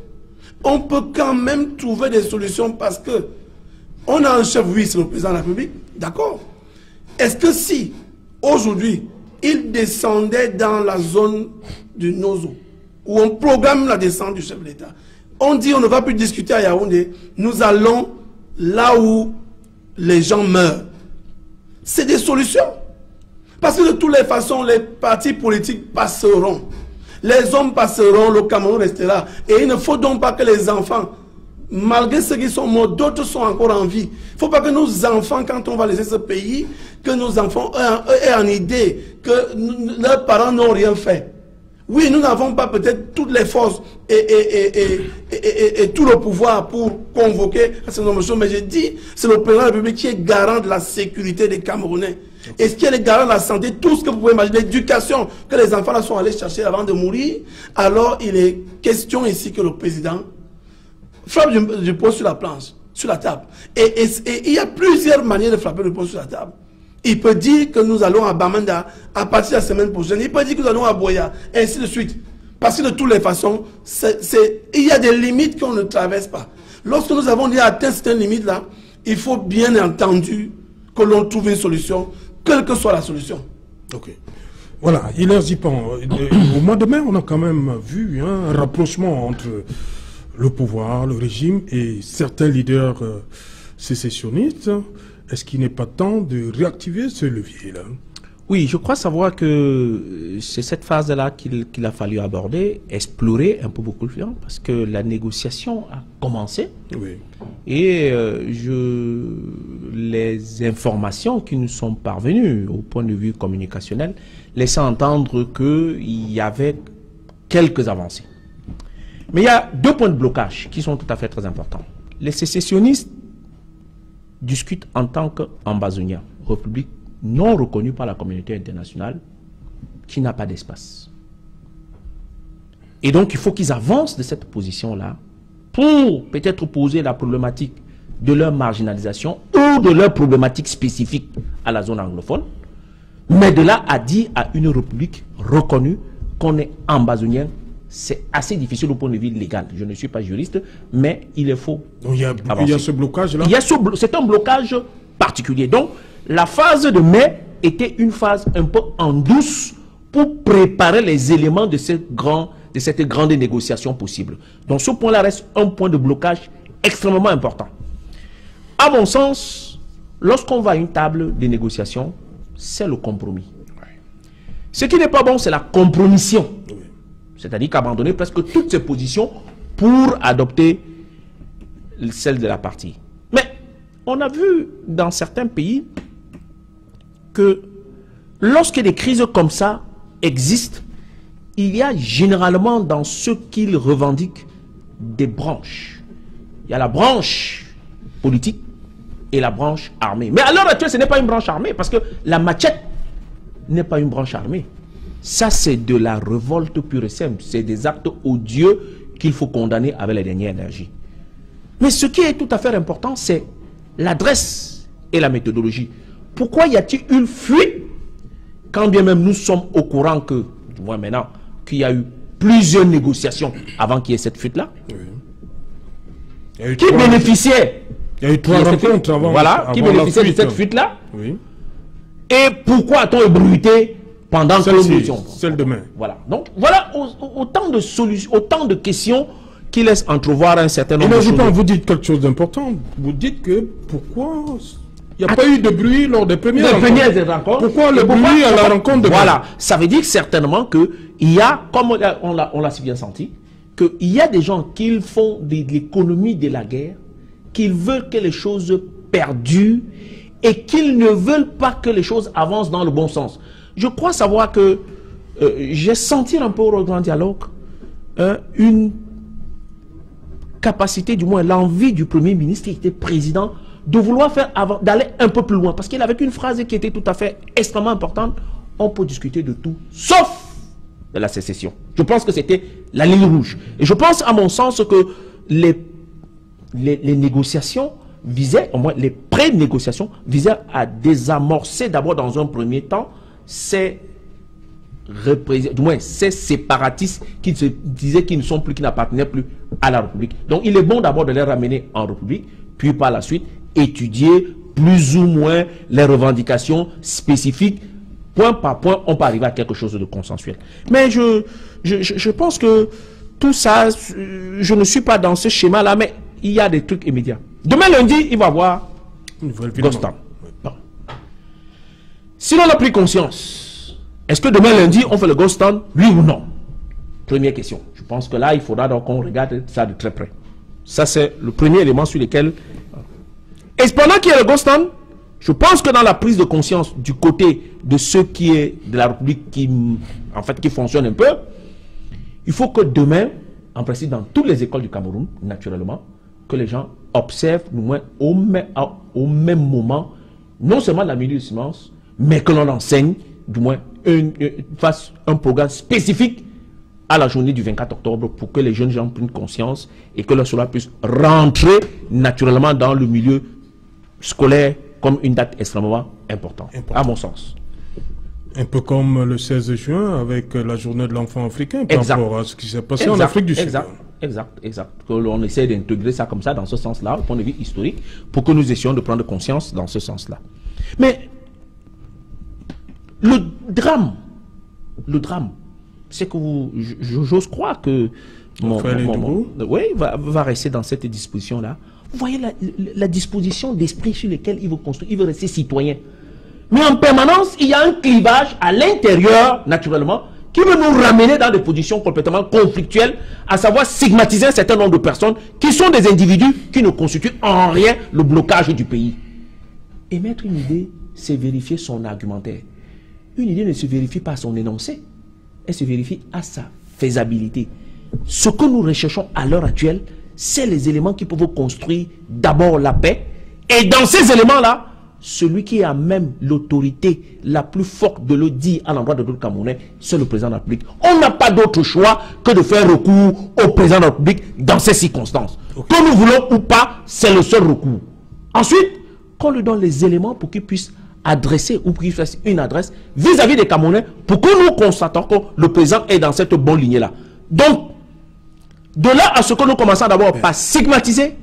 On peut quand même trouver des solutions parce que on a un chef, oui, c'est le président de la République, d'accord. Est-ce que si, aujourd'hui, il descendait dans la zone du Nozo, où on programme la descente du chef de l'État, on dit on ne va plus discuter à Yaoundé, nous allons là où les gens meurent. C'est des solutions. Parce que de toutes les façons, les partis politiques passeront. Les hommes passeront, le Cameroun restera. Et il ne faut donc pas que les enfants, malgré ceux qui sont morts, d'autres sont encore en vie. Il ne faut pas que nos enfants, quand on va laisser ce pays, que nos enfants aient en idée que leurs parents n'ont rien fait. Oui, nous n'avons pas peut-être toutes les forces et tout le pouvoir pour convoquer un certain nombre de choses, mais j'ai dit, c'est le président de la République qui est garant de la sécurité des Camerounais. Et ce qui est garant de la santé, tout ce que vous pouvez imaginer, l'éducation que les enfants là sont allés chercher avant de mourir, alors il est question ici que le président frappe du poing sur la planche, sur la table. Et il y a plusieurs manières de frapper le poing sur la table. Il peut dire que nous allons à Bamenda à partir de la semaine prochaine. Il peut dire que nous allons à Boya, et ainsi de suite. Parce que de toutes les façons, il y a des limites qu'on ne traverse pas. Lorsque nous avons déjà atteint cette limite-là, il faut bien entendu que l'on trouve une solution, quelle que soit la solution. Ok. Voilà, Hilaire Zipan, au mois de mai, on a quand même vu un rapprochement entre le pouvoir, le régime et certains leaders sécessionnistes. Est-ce qu'il n'est pas temps de réactiver ce levier-là? Oui, je crois savoir que c'est cette phase-là qu'il a fallu aborder, explorer un peu beaucoup plus, parce que la négociation a commencé. Oui. Et les informations qui nous sont parvenues au point de vue communicationnel laissent entendre qu'il y avait quelques avancées. Mais il y a 2 points de blocage qui sont tout à fait très importants. Les sécessionnistes discutent en tant qu'ambazoniens, République non reconnu par la communauté internationale, qui n'a pas d'espace. Et donc, il faut qu'ils avancent de cette position-là pour peut-être poser la problématique de leur marginalisation ou de leur problématique spécifique à la zone anglophone. Mais de là à dire à une république reconnue qu'on est ambazonien, c'est assez difficile au point de vue légal. Je ne suis pas juriste, mais il est faux. Donc il y a ce blocage-là. C'est un blocage particulier. Donc, la phase de mai était une phase un peu en douce pour préparer les éléments de cette grande négociation possible. Donc, ce point-là reste un point de blocage extrêmement important. À mon sens, lorsqu'on va à une table de négociation, c'est le compromis. Ce qui n'est pas bon, c'est la compromission. C'est-à-dire qu'abandonner presque toutes ses positions pour adopter celle de la partie. Mais on a vu dans certains pays que lorsque des crises comme ça existent, il y a généralement dans ce qu'ils revendiquent des branches. Il y a la branche politique et la branche armée. Mais à l'heure actuelle, ce n'est pas une branche armée parce que la machette n'est pas une branche armée. Ça, c'est de la révolte pure et simple. C'est des actes odieux qu'il faut condamner avec la dernière énergie. Mais ce qui est tout à fait important, c'est l'adresse et la méthodologie. Pourquoi y a-t-il une fuite quand bien même nous sommes au courant que, du moins maintenant, qu'il y a eu plusieurs négociations avant qu'il y ait cette fuite-là, qui bénéficiait, il y a eu 3 rencontres avant, voilà, qui bénéficiait de cette fuite-là. Oui. Et pourquoi a-t-on ébruité pendant que nous étions celle demain. Voilà. Donc voilà autant de solutions, autant de questions qui laissent entrevoir un certain nombre de choses. Vous dites quelque chose d'important. Vous dites que pourquoi il n'y a pas eu de bruit lors des premières rencontres. Pourquoi le bruit à la rencontre de Voilà. Ça veut dire certainement que il y a, comme on l'a si bien senti, qu'il y a des gens qui font de l'économie de la guerre, qu'ils veulent que les choses perdurent et qu'ils ne veulent pas que les choses avancent dans le bon sens. Je crois savoir que j'ai senti un peu au grand dialogue une capacité, du moins l'envie du Premier ministre qui était président, de vouloir faire avant, d'aller un peu plus loin. Parce qu'il avait une phrase qui était tout à fait extrêmement importante. On peut discuter de tout, sauf de la sécession. Je pense que c'était la ligne rouge. Et je pense, à mon sens, que les négociations visaient, au moins les pré-négociations, visaient à désamorcer d'abord dans un premier temps ces séparatistes qui se disaient qu'ils ne sont plus, qui n'appartenaient plus à la République. Donc il est bon d'abord de les ramener en République, puis par la suite étudier plus ou moins les revendications spécifiques. Point par point, on peut arriver à quelque chose de consensuel. Mais je pense que tout ça, je ne suis pas dans ce schéma-là, mais il y a des trucs immédiats. Demain lundi, il va y avoir Ghost Town. Bon. Si l'on a pris conscience, est-ce que demain lundi, on fait le Ghost Town, oui ou non? Première question. Je pense que là, il faudra donc qu'on regarde ça de très près. Ça, c'est le premier élément sur lequel... Et pendant qu'il y a le Ghost Town, je pense que dans la prise de conscience du côté de ceux qui est de la République qui, en fait, qui fonctionne un peu, il faut que demain, en principe dans toutes les écoles du Cameroun, naturellement, que les gens observent au moins au même moment, non seulement la minute de silence, mais que l'on enseigne, du moins, fasse un programme spécifique à la journée du 24 octobre pour que les jeunes gens prennent conscience et que cela puisse rentrer naturellement dans le milieu scolaire comme une date extrêmement importante, à mon sens. Un peu comme le 16 juin avec la journée de l'enfant africain par rapport à ce qui s'est passé en Afrique du Sud. Exact. Que l'on essaie d'intégrer ça comme ça, dans ce sens-là, au point de vue historique, pour que nous essayons de prendre conscience dans ce sens-là. Mais le drame, c'est que j'ose croire que va rester dans cette disposition-là. Vous voyez la disposition d'esprit sur laquelle il veut construire, il veut rester citoyen. Mais en permanence, il y a un clivage à l'intérieur, naturellement, qui veut nous ramener dans des positions complètement conflictuelles, à savoir stigmatiser un certain nombre de personnes qui sont des individus qui ne constituent en rien le blocage du pays. Émettre une idée, c'est vérifier son argumentaire. Une idée ne se vérifie pas à son énoncé, elle se vérifie à sa faisabilité. Ce que nous recherchons à l'heure actuelle, c'est les éléments qui peuvent construire d'abord la paix. Et dans ces éléments-là, celui qui a même l'autorité la plus forte de le dire à l'endroit de d'autres Camerounais, c'est le président de la République. On n'a pas d'autre choix que de faire recours au président de la République dans ces circonstances. Okay. Que nous voulons ou pas, c'est le seul recours. Ensuite, qu'on lui donne les éléments pour qu'il puisse adresser ou qu'il fasse une adresse vis-à-vis des Camerounais pour que nous constatons que le président est dans cette bonne lignée-là. Donc, de là à ce que nous commençons d'abord par stigmatiser,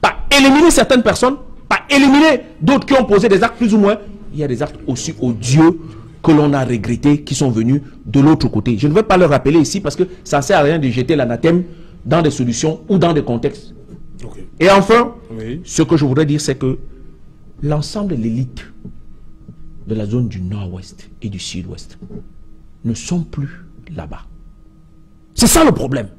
par éliminer certaines personnes, par éliminer d'autres qui ont posé des actes plus ou moins, il y a des actes aussi odieux que l'on a regrettés qui sont venus de l'autre côté. Je ne vais pas le rappeler ici parce que ça ne sert à rien de jeter l'anathème dans des solutions ou dans des contextes. Okay. Et enfin, ce que je voudrais dire, c'est que l'ensemble de l'élite de la zone du nord-ouest et du sud-ouest ne sont plus là-bas. C'est ça le problème.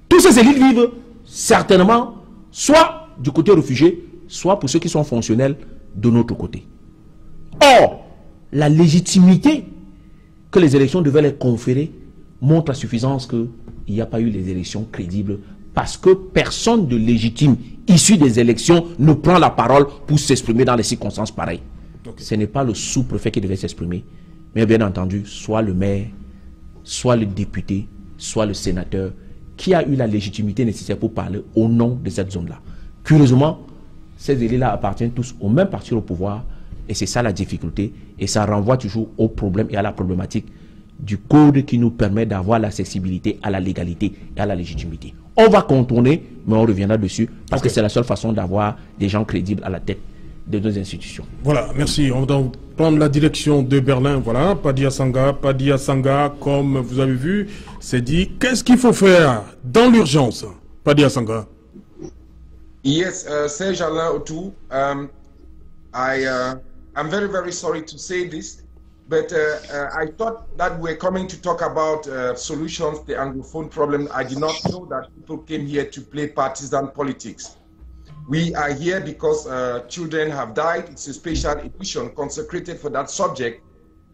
Tous ces élites vivent certainement soit du côté réfugié, soit pour ceux qui sont fonctionnels de notre côté. Or, la légitimité que les élections devaient les conférer montre à suffisance qu'il n'y a pas eu les élections crédibles parce que personne de légitime issu des élections ne prend la parole pour s'exprimer dans des circonstances pareilles. Okay. Ce n'est pas le sous-préfet qui devait s'exprimer, mais bien entendu, soit le maire, soit le député, soit le sénateur, qui a eu la légitimité nécessaire pour parler au nom de cette zone-là. Curieusement, ces élus-là appartiennent tous au même parti au pouvoir, et c'est ça la difficulté, et ça renvoie toujours au problème et à la problématique du code qui nous permet d'avoir l'accessibilité à la légalité et à la légitimité. On va contourner, mais on reviendra dessus, parce que c'est la seule façon d'avoir des gens crédibles à la tête de nos institutions. Voilà, merci. On va prendre la direction de Berlin. Voilà, Padia Sanga, comme vous avez vu, c'est dit. Qu'est-ce qu'il faut faire dans l'urgence, Padia Sanga? Yes, Serge Alain Autou, I'm very, very sorry to say this, but I thought that we're coming to talk about solutions to the Anglophone problem. I did not know that people came here to play partisan politics. We are here because children have died. It's a special edition consecrated for that subject.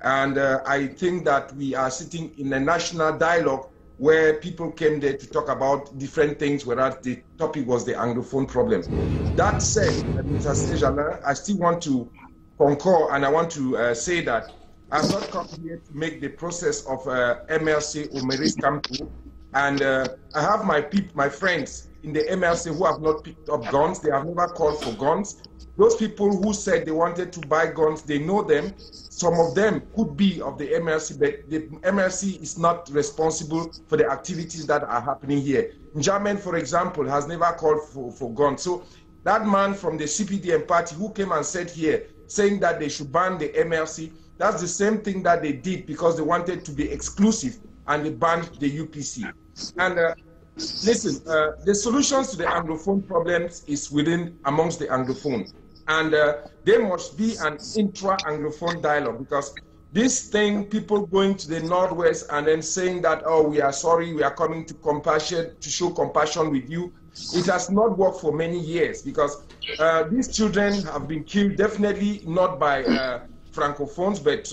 And I think that we are sitting in a national dialogue where people came there to talk about different things, whereas the topic was the Anglophone problem. That said, Mr. Sejalin, I still want to concur, and I want to say that I've not come here to make the process of MLC or Maurice come to. And I have my friends in the MLC who have not picked up guns. They have never called for guns. Those people who said they wanted to buy guns, they know them. Some of them could be of the MLC, but the MLC is not responsible for the activities that are happening here. Njamin, for example, has never called for guns. So that man from the CPDM party who came and said here, saying that they should ban the MLC, that's the same thing that they did because they wanted to be exclusive and they banned the UPC. And listen, the solutions to the Anglophone problems is within amongst the Anglophones. And there must be an intra-Anglophone dialogue because this thing, people going to the Northwest and then saying that, oh, we are sorry, we are coming to show compassion with you, it has not worked for many years because these children have been killed, definitely not by Francophones, but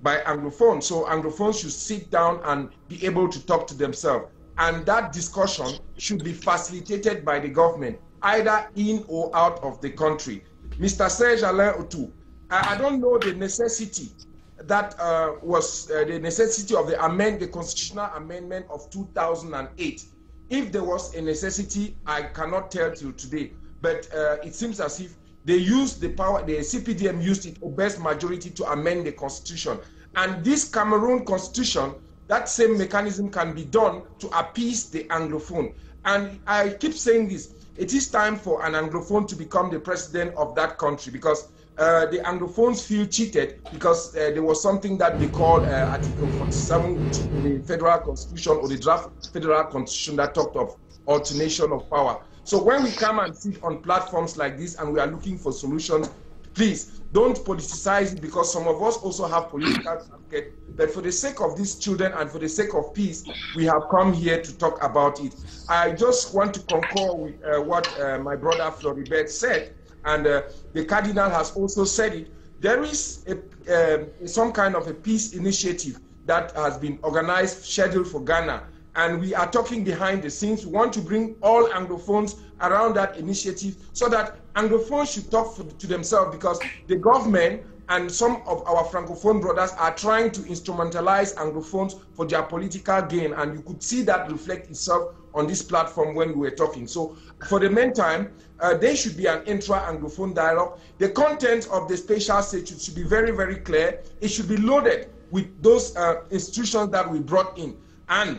by Anglophones. So Anglophones should sit down and be able to talk to themselves. And that discussion should be facilitated by the government, either in or out of the country. Mr. Serge Alain Autou, I don't know the necessity that was the necessity of the constitutional amendment of 2008. If there was a necessity, I cannot tell till today, but it seems as if they used the power, the CPDM used its best majority to amend the constitution. And this Cameroon constitution, that same mechanism can be done to appease the Anglophone. And I keep saying this, it is time for an Anglophone to become the president of that country because the Anglophones feel cheated because there was something that they call Article 47 in the Federal Constitution or the draft Federal Constitution that talked of alternation of power. So when we come and sit on platforms like this and we are looking for solutions, please don't politicize it because some of us also have political target. But for the sake of these children and for the sake of peace, we have come here to talk about it. I just want to concur with what my brother Floribert said, and the Cardinal has also said it. There is some kind of a peace initiative that has been organized, scheduled for Ghana. and we are talking behind the scenes. We want to bring all Anglophones around that initiative so that Anglophones should talk to themselves, because the government and some of our Francophone brothers are trying to instrumentalize Anglophones for their political gain, and you could see that reflect itself on this platform when we were talking. So for the meantime, there should be an intra-Anglophone dialogue. The content of the special statute should be very, very clear. It should be loaded with those institutions that we brought in. And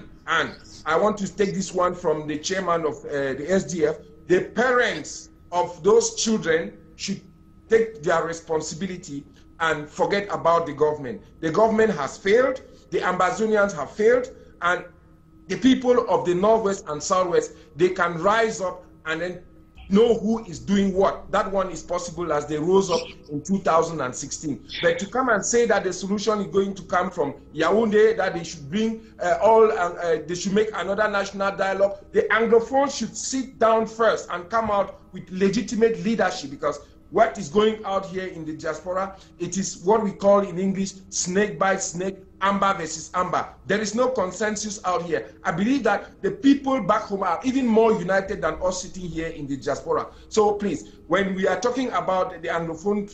I want to take this one from the chairman of the SDF. The parents of those children should take their responsibility and forget about the government. The government has failed, the Ambazonians have failed, and the people of the Northwest and Southwest, they can rise up and then know who is doing what. That one is possible as they rose up in 2016. But to come and say that the solution is going to come from Yaoundé, that they should bring they should make another national dialogue, the Anglophones should sit down first and come out with legitimate leadership, because what is going out here in the diaspora, it is what we call in English snake by snake, amber versus amber. There is no consensus out here. I believe that the people back home are even more united than us sitting here in the diaspora. So please, when we are talking about the Anglophone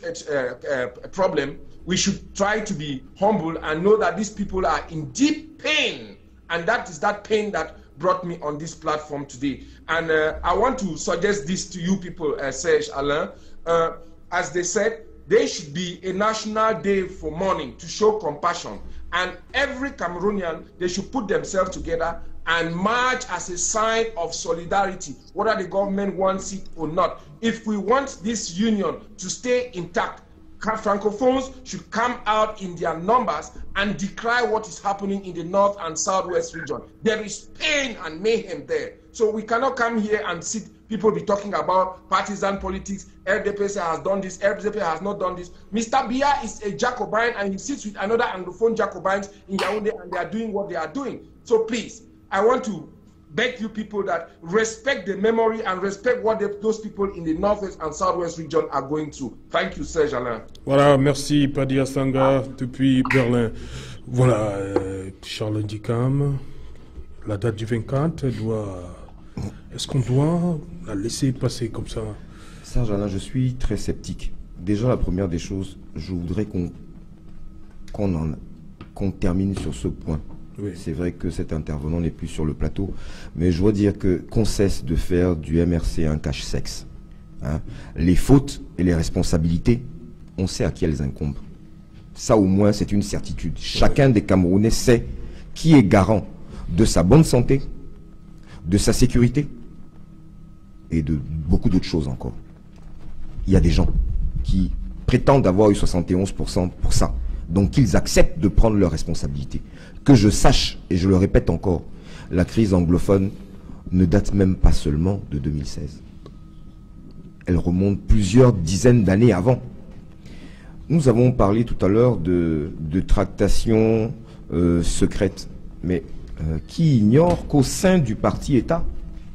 problem, we should try to be humble and know that these people are in deep pain. And that is that pain that brought me on this platform today. And I want to suggest this to you people, Serge, Alain. As they said, there should be a national day for mourning to show compassion. And every Cameroonian, they should put themselves together and march as a sign of solidarity, whether the government wants it or not. If we want this union to stay intact, Francophones should come out in their numbers and decry what is happening in the North and Southwest region. There is pain and mayhem there. So we cannot come here and sit, people be talking about partisan politics. RDPC has done this, RDP has not done this. Mr. Biya is a Jacobin and he sits with another Anglophone Jacobins in Yaoundé and they are doing what they are doing. So please, I want to beg you people that respect the memory and respect what those people in the Northwest and Southwest region are going through. Thank you, Serge Alain. Voilà, merci Padi Asanga depuis Berlin. Voilà, Charles Ndikam, la date du 24 doit... Est-ce qu'on doit la laisser passer comme ça? Serge Alain, je suis très sceptique. Déjà, la première des choses, je voudrais qu'on termine sur ce point. Oui. C'est vrai que cet intervenant n'est plus sur le plateau, mais je dois dire qu'on cesse de faire du MRC un cache-sexe. Hein. Les fautes et les responsabilités, on sait à qui elles incombent. Ça, au moins, c'est une certitude. Chacun des Camerounais sait qui est garant de sa bonne santé, de sa sécurité et de beaucoup d'autres choses encore. Il y a des gens qui prétendent avoir eu 71% pour ça. Donc qu'ils acceptent de prendre leurs responsabilités. Que je sache, et je le répète encore, la crise anglophone ne date même pas seulement de 2016. Elle remonte plusieurs dizaines d'années avant. Nous avons parlé tout à l'heure de tractations secrètes. Mais qui ignore qu'au sein du parti-État,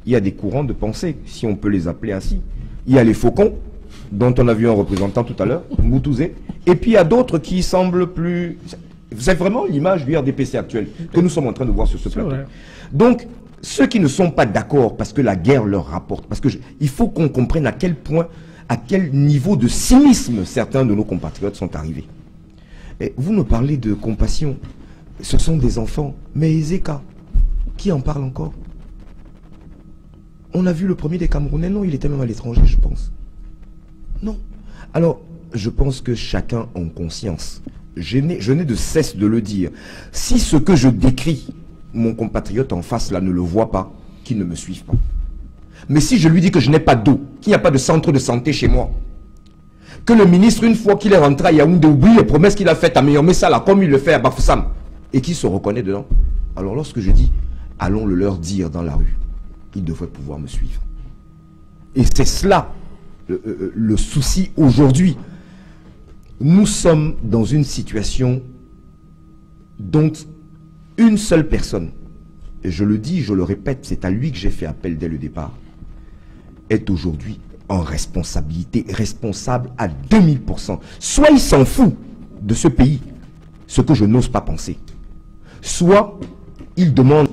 il y a des courants de pensée, si on peut les appeler ainsi. Il y a les faucons, dont on a vu un représentant tout à l'heure, Moutouzé, et puis il y a d'autres qui semblent plus... C'est vraiment l'image du RDPC actuel que nous sommes en train de voir sur ce plateau. Donc, ceux qui ne sont pas d'accord parce que la guerre leur rapporte, parce que il faut qu'on comprenne à quel point, à quel niveau de cynisme certains de nos compatriotes sont arrivés. Et vous me parlez de compassion. Ce sont des enfants. Mais Ezeka, qui en parle encore? On a vu le premier des Camerounais, non, il était même à l'étranger, je pense. Non. Alors, je pense que chacun en conscience. Je n'ai de cesse de le dire. Si ce que je décris, mon compatriote en face là ne le voit pas, qu'il ne me suive pas. Mais si je lui dis que je n'ai pas d'eau, qu'il n'y a pas de centre de santé chez moi, que le ministre, une fois qu'il est rentré à Yaoundé, oublie les promesses qu'il a faites à Meyomessala, comme il le fait à Bafoussam, et qui se reconnaît dedans. Alors lorsque je dis, allons le leur dire dans la rue, ils devraient pouvoir me suivre. Et c'est cela le souci aujourd'hui. Nous sommes dans une situation dont une seule personne, et je le dis, je le répète, c'est à lui que j'ai fait appel dès le départ, est aujourd'hui en responsabilité, responsable à 2000%. Soit il s'en fout de ce pays, ce que je n'ose pas penser, soit il demande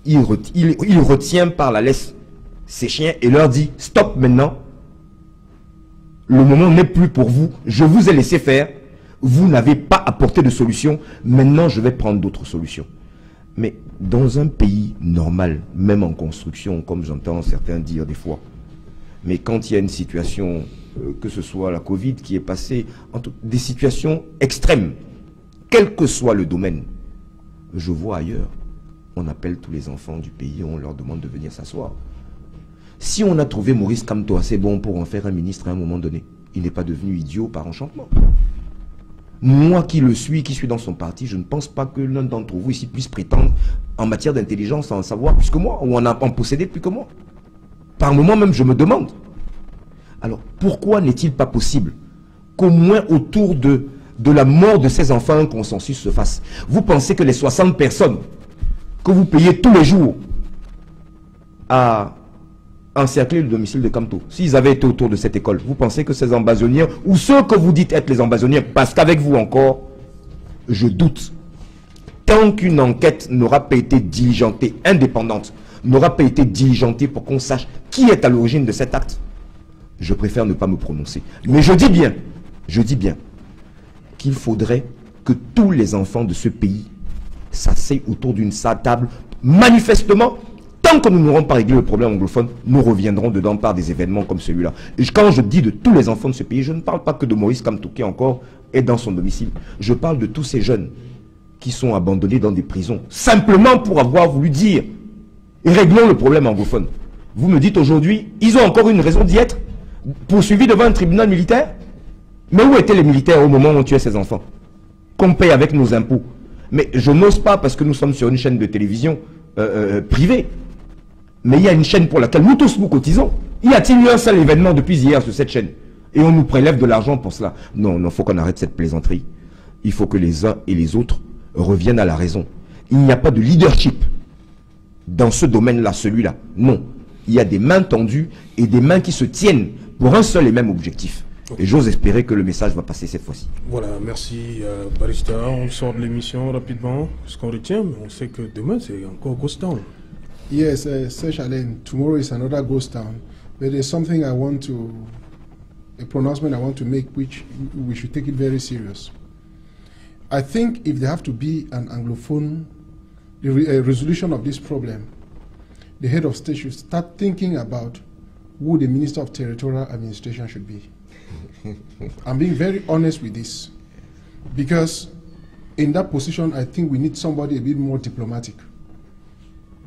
il retient par la laisse ses chiens et leur dit « Stop maintenant, le moment n'est plus pour vous, je vous ai laissé faire, vous n'avez pas apporté de solution, maintenant je vais prendre d'autres solutions. » Mais dans un pays normal, même en construction, comme j'entends certains dire des fois, mais quand il y a une situation, que ce soit la Covid qui est passée, des situations extrêmes, quel que soit le domaine, je vois ailleurs, on appelle tous les enfants du pays, on leur demande de venir s'asseoir. Si on a trouvé Maurice Kamto assez bon pour en faire un ministre à un moment donné, il n'est pas devenu idiot par enchantement. Moi qui le suis, qui suis dans son parti, je ne pense pas que l'un d'entre vous ici puisse prétendre en matière d'intelligence en savoir plus que moi, ou en posséder plus que moi. Par moment même, je me demande. Alors, pourquoi n'est-il pas possible qu'au moins autour de la mort de ces enfants, un consensus se fasse? Vous pensez que les 60 personnes que vous payez tous les jours à encercler le domicile de Kamto, s'ils avaient été autour de cette école, vous pensez que ces ambazonniers, ou ceux que vous dites être les ambazonniers, parce qu'avec vous encore, je doute, tant qu'une enquête n'aura pas été diligentée, indépendante, n'aura pas été diligentée pour qu'on sache qui est à l'origine de cet acte, je préfère ne pas me prononcer. Mais je dis bien qu'il faudrait que tous les enfants de ce pays s'asseyent autour d'une table. Manifestement, tant que nous n'aurons pas réglé le problème anglophone, nous reviendrons dedans par des événements comme celui-là. Et quand je dis de tous les enfants de ce pays, je ne parle pas que de Maurice Kamto qui encore est dans son domicile. Je parle de tous ces jeunes qui sont abandonnés dans des prisons, simplement pour avoir voulu dire « réglons le problème anglophone ». Vous me dites aujourd'hui, ils ont encore une raison d'y être, poursuivis devant un tribunal militaire. Mais où étaient les militaires au moment où on tuait ces enfants, qu'on paye avec nos impôts? Mais je n'ose pas parce que nous sommes sur une chaîne de télévision privée. Mais il y a une chaîne pour laquelle nous tous nous cotisons. Y a-t-il eu un seul événement depuis hier sur cette chaîne? Et on nous prélève de l'argent pour cela? Non, il faut qu'on arrête cette plaisanterie. Il faut que les uns et les autres reviennent à la raison. Il n'y a pas de leadership dans ce domaine-là, celui-là. Non. Il y a des mains tendues et des mains qui se tiennent pour un seul et même objectif. Et j'ose espérer que le message va passer cette fois-ci. Voilà, merci Barista. On sort de l'émission rapidement, ce qu'on retient, mais on sait que demain c'est encore Ghost Town. Yes, Serge Alain, tomorrow is another Ghost Town. But there's something a pronouncement I want to make, which we should take it very serious. I think if there have to be an Anglophone resolution of this problem, the head of state should start thinking about who the Minister of Territorial Administration should be. I'm being very honest with this, because in that position, I think we need somebody a bit more diplomatic.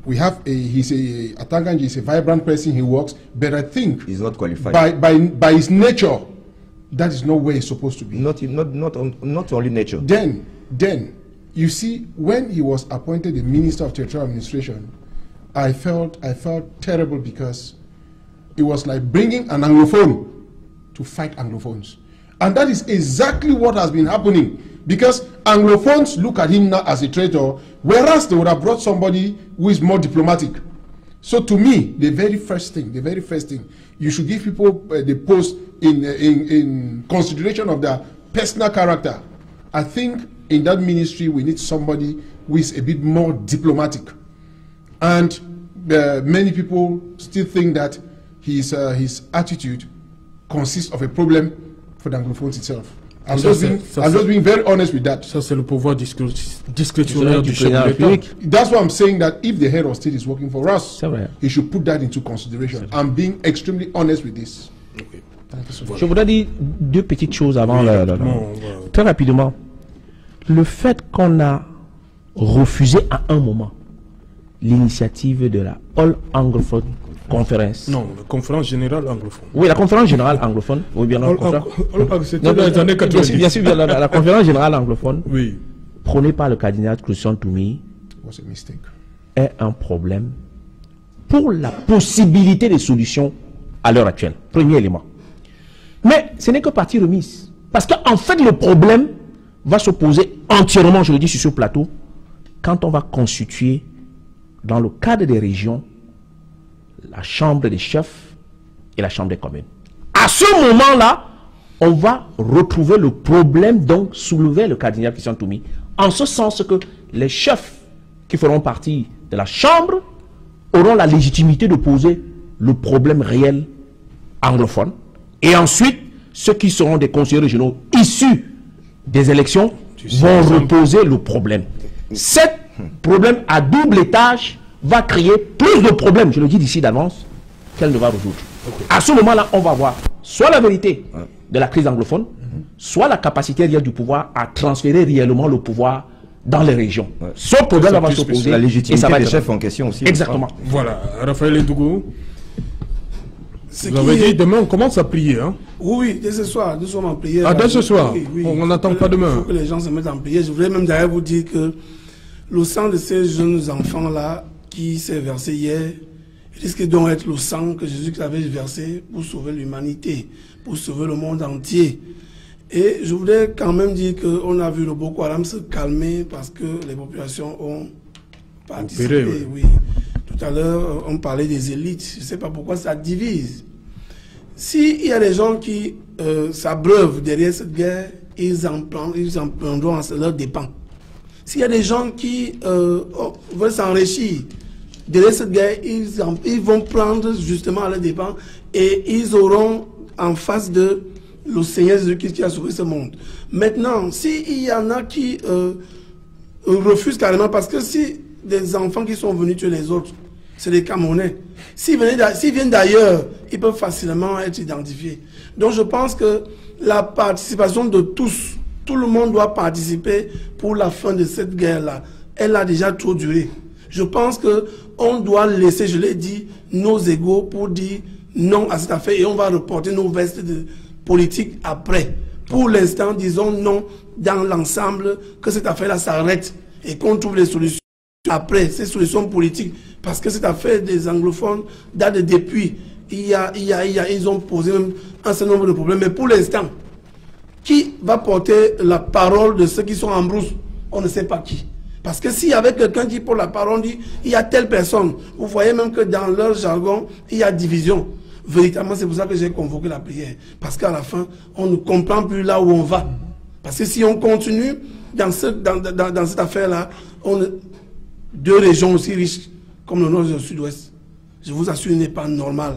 We have Atanganji is a vibrant person, he works, but I think he's not qualified. By his nature, that is not where he's supposed to be. Not only nature. Then, you see, when he was appointed the Minister of Territorial Administration, I felt terrible, because it was like bringing an Anglophone to fight Anglophones. And that is exactly what has been happening, because Anglophones look at him now as a traitor, whereas they would have brought somebody who is more diplomatic. So to me, the very first thing, you should give people the post in consideration of their personal character. I think in that ministry, we need somebody who is a bit more diplomatic. And many people still think that his attitude consists of a problem for the Anglophones itself. I'm just being very honest with that. Ça, c'est le pouvoir discrétionnaire du chef de l'État. That's why I'm saying that if the head of state is working for us, he should put that into consideration. I'm being extremely honest with this. Okay. Je voudrais dire deux petites choses avant. Très rapidement. Le fait qu'on a refusé à un moment l'initiative de la All Anglophone Conference. Non, la conférence générale anglophone. Oui, la conférence générale anglophone. Oui, bien c'était dans les années 90. Bien sûr, la conférence générale anglophone, oui, prônée par le cardinal Christian Toumi, est un problème pour la possibilité de solutions à l'heure actuelle. Premier élément. Mais ce n'est que partie remise. Parce qu'en fait, le problème va se poser entièrement, je le dis sur ce plateau, quand on va constituer, dans le cadre des régions, la chambre des chefs et la chambre des communes. À ce moment-là, on va retrouver le problème dont soulevait le cardinal Christian Toumi, en ce sens que les chefs qui feront partie de la Chambre auront la légitimité de poser le problème réel anglophone. Et ensuite, ceux qui seront des conseillers régionaux issus des élections vont reposer le problème. Ce problème à double étage va créer plus de problèmes, je le dis d'ici d'avance, qu'elle ne va résoudre. À ce moment-là, on va voir soit la vérité de la crise anglophone, soit la capacité réelle du pouvoir à transférer réellement le pouvoir dans les régions. Ce problème va se poser. La légitimité des chefs en question aussi. Exactement. Voilà, Raphaël Ndougou. Vous avez dit demain on commence à prier, hein? Oui, dès ce soir, nous sommes en prière. Ah, dès ce soir? Oui. On n'attend pas demain. Il faut que les gens se mettent en prière. Je voudrais même d'ailleurs vous dire que le sang de ces jeunes enfants-là qui s'est versé hier risque donc d'être le sang que Jésus avait versé pour sauver l'humanité, pour sauver le monde entier. Et je voudrais quand même dire qu'on a vu le Boko Haram se calmer parce que les populations ont participé. Oui. Tout à l'heure, on parlait des élites. Je ne sais pas pourquoi ça divise. S'il y a des gens qui s'abreuvent derrière cette guerre, ils en prendront à leur dépens. S'il y a des gens qui veulent s'enrichir derrière cette guerre, ils vont prendre justement à leur dépens et ils auront en face de le Seigneur Jésus-Christ qui a sauvé ce monde. Maintenant, s'il y en a qui refusent carrément, parce que si des enfants qui sont venus tuer les autres, c'est des Camerounais. S'ils viennent d'ailleurs, ils peuvent facilement être identifiés. Donc je pense que la participation de tous, tout le monde doit participer pour la fin de cette guerre-là. Elle a déjà trop duré. Je pense qu'on doit laisser, je l'ai dit, nos égos pour dire non à cette affaire et on va reporter nos vestes de politique après. Pour l'instant, disons non dans l'ensemble, que cette affaire-là s'arrête et qu'on trouve les solutions après, ces solutions politiques. Parce que cette affaire des anglophones date depuis. Ils ont posé même un certain nombre de problèmes. Mais pour l'instant, qui va porter la parole de ceux qui sont en brousse? On ne sait pas qui. Parce que s'il y avait quelqu'un qui porte la parole, dit il y a telle personne, vous voyez même que dans leur jargon, il y a division. Véritablement, c'est pour ça que j'ai convoqué la prière. Parce qu'à la fin, on ne comprend plus là où on va. Parce que si on continue dans cette affaire-là, deux régions aussi riches comme le nord et le sud-ouest, je vous assure, il n'est pas normal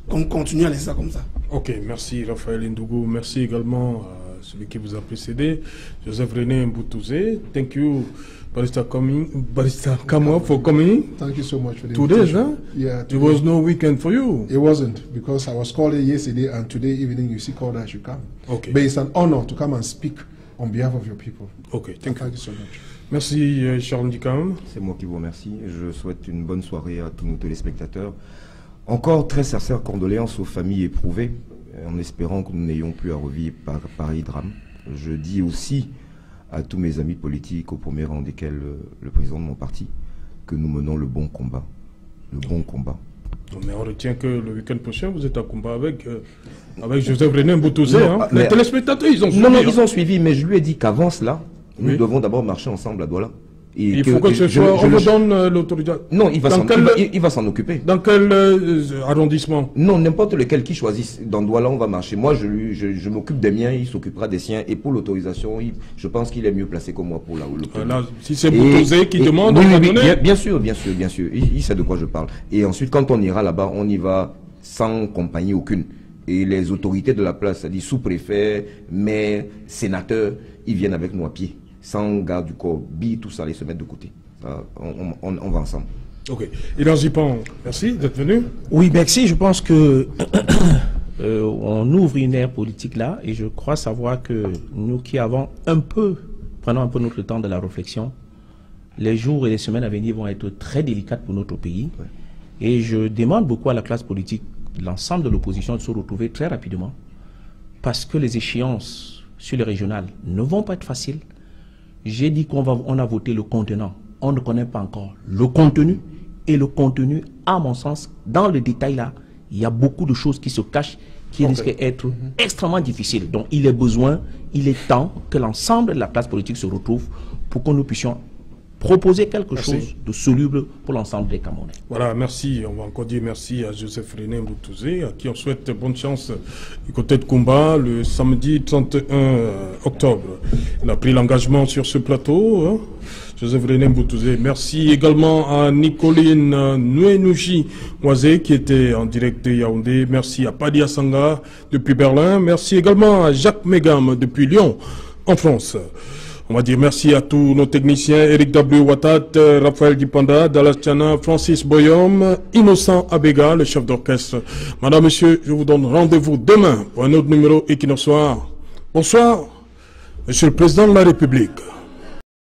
qu'on continue à laisser ça comme ça. Ok, merci Raphaël Ndougou. Merci également à celui qui vous a précédé, Joseph René Mboutouzé. Thank you, Barrister Kamwa, for coming. Thank you so much for the 2 days, huh? Yeah. It was no weekend for you. It wasn't, because I was called yesterday and today evening you see called I should come. Okay. But it's an honor to come and speak on behalf of your people. Okay, thank you so much. Merci Charles Ndikam. C'est moi qui vous remercie. Je souhaite une bonne soirée à tous nos téléspectateurs. Encore très sincères condoléances aux familles éprouvées, en espérant que nous n'ayons plus à revivre pareil drame. Je dis aussi à tous mes amis politiques, au premier rang desquels le président de mon parti, que nous menons le bon combat. Le bon combat. Mais on retient que le week-end prochain, vous êtes à combat avec Joseph René Mboutouzé. Hein? Les téléspectateurs, ils ont suivi. Non, ils ont suivi, mais je lui ai dit qu'avant cela, nous devons d'abord marcher ensemble à Douala. Et il faut que ce soit, on me donne l'autorisation. Non, il va s'en occuper. Dans quel arrondissement? Non, n'importe lequel qui choisisse. Dans Douala, on va marcher. Moi, je m'occupe des miens, il s'occupera des siens. Et pour l'autorisation, je pense qu'il est mieux placé que moi pour là. Si c'est Mboutouzé qui demande, oui, on va donner. Bien sûr. Il sait de quoi je parle. Et ensuite, quand on ira là-bas, on y va sans compagnie aucune. Et les autorités de la place, c'est-à-dire sous-préfet, maire, sénateur, ils viennent avec nous à pied. Sans garde du corps, tout ça, allez se mettre de côté. On va ensemble. Ok. Ilan Zipan, merci d'être venu. Oui, merci. Je pense que on ouvre une ère politique là, et je crois savoir que nous qui avons prenons un peu notre temps de la réflexion, les jours et les semaines à venir vont être très délicates pour notre pays. Ouais. Et je demande beaucoup à la classe politique, l'ensemble de l'opposition, de se retrouver très rapidement, parce que les échéances sur les régionales ne vont pas être faciles. J'ai dit qu'on a voté le contenant. On ne connaît pas encore le contenu. Et le contenu, à mon sens, dans le détail là, il y a beaucoup de choses qui se cachent, qui risquent d'être extrêmement difficiles. Donc il est temps que l'ensemble de la classe politique se retrouve pour que nous puissions proposer quelque chose de soluble pour l'ensemble des Camerounais. Voilà, merci. On va encore dire merci à Joseph René Mboutouzé, à qui on souhaite bonne chance du côté de combat le samedi 31 octobre. Il a pris l'engagement sur ce plateau. Hein. Joseph René Mboutouzé. Merci également à Nicoline Nouenouchi Moisé qui était en direct de Yaoundé. Merci à Padi Assanga depuis Berlin. Merci également à Jacques Megam depuis Lyon, en France. On va dire merci à tous nos techniciens, Eric W. Watat, Raphaël Dipanda, Dallas Tiana, Francis Boyom, Innocent Abega, le chef d'orchestre. Madame, Monsieur, je vous donne rendez-vous demain pour un autre numéro Equinox Soir. Bonsoir, Monsieur le Président de la République.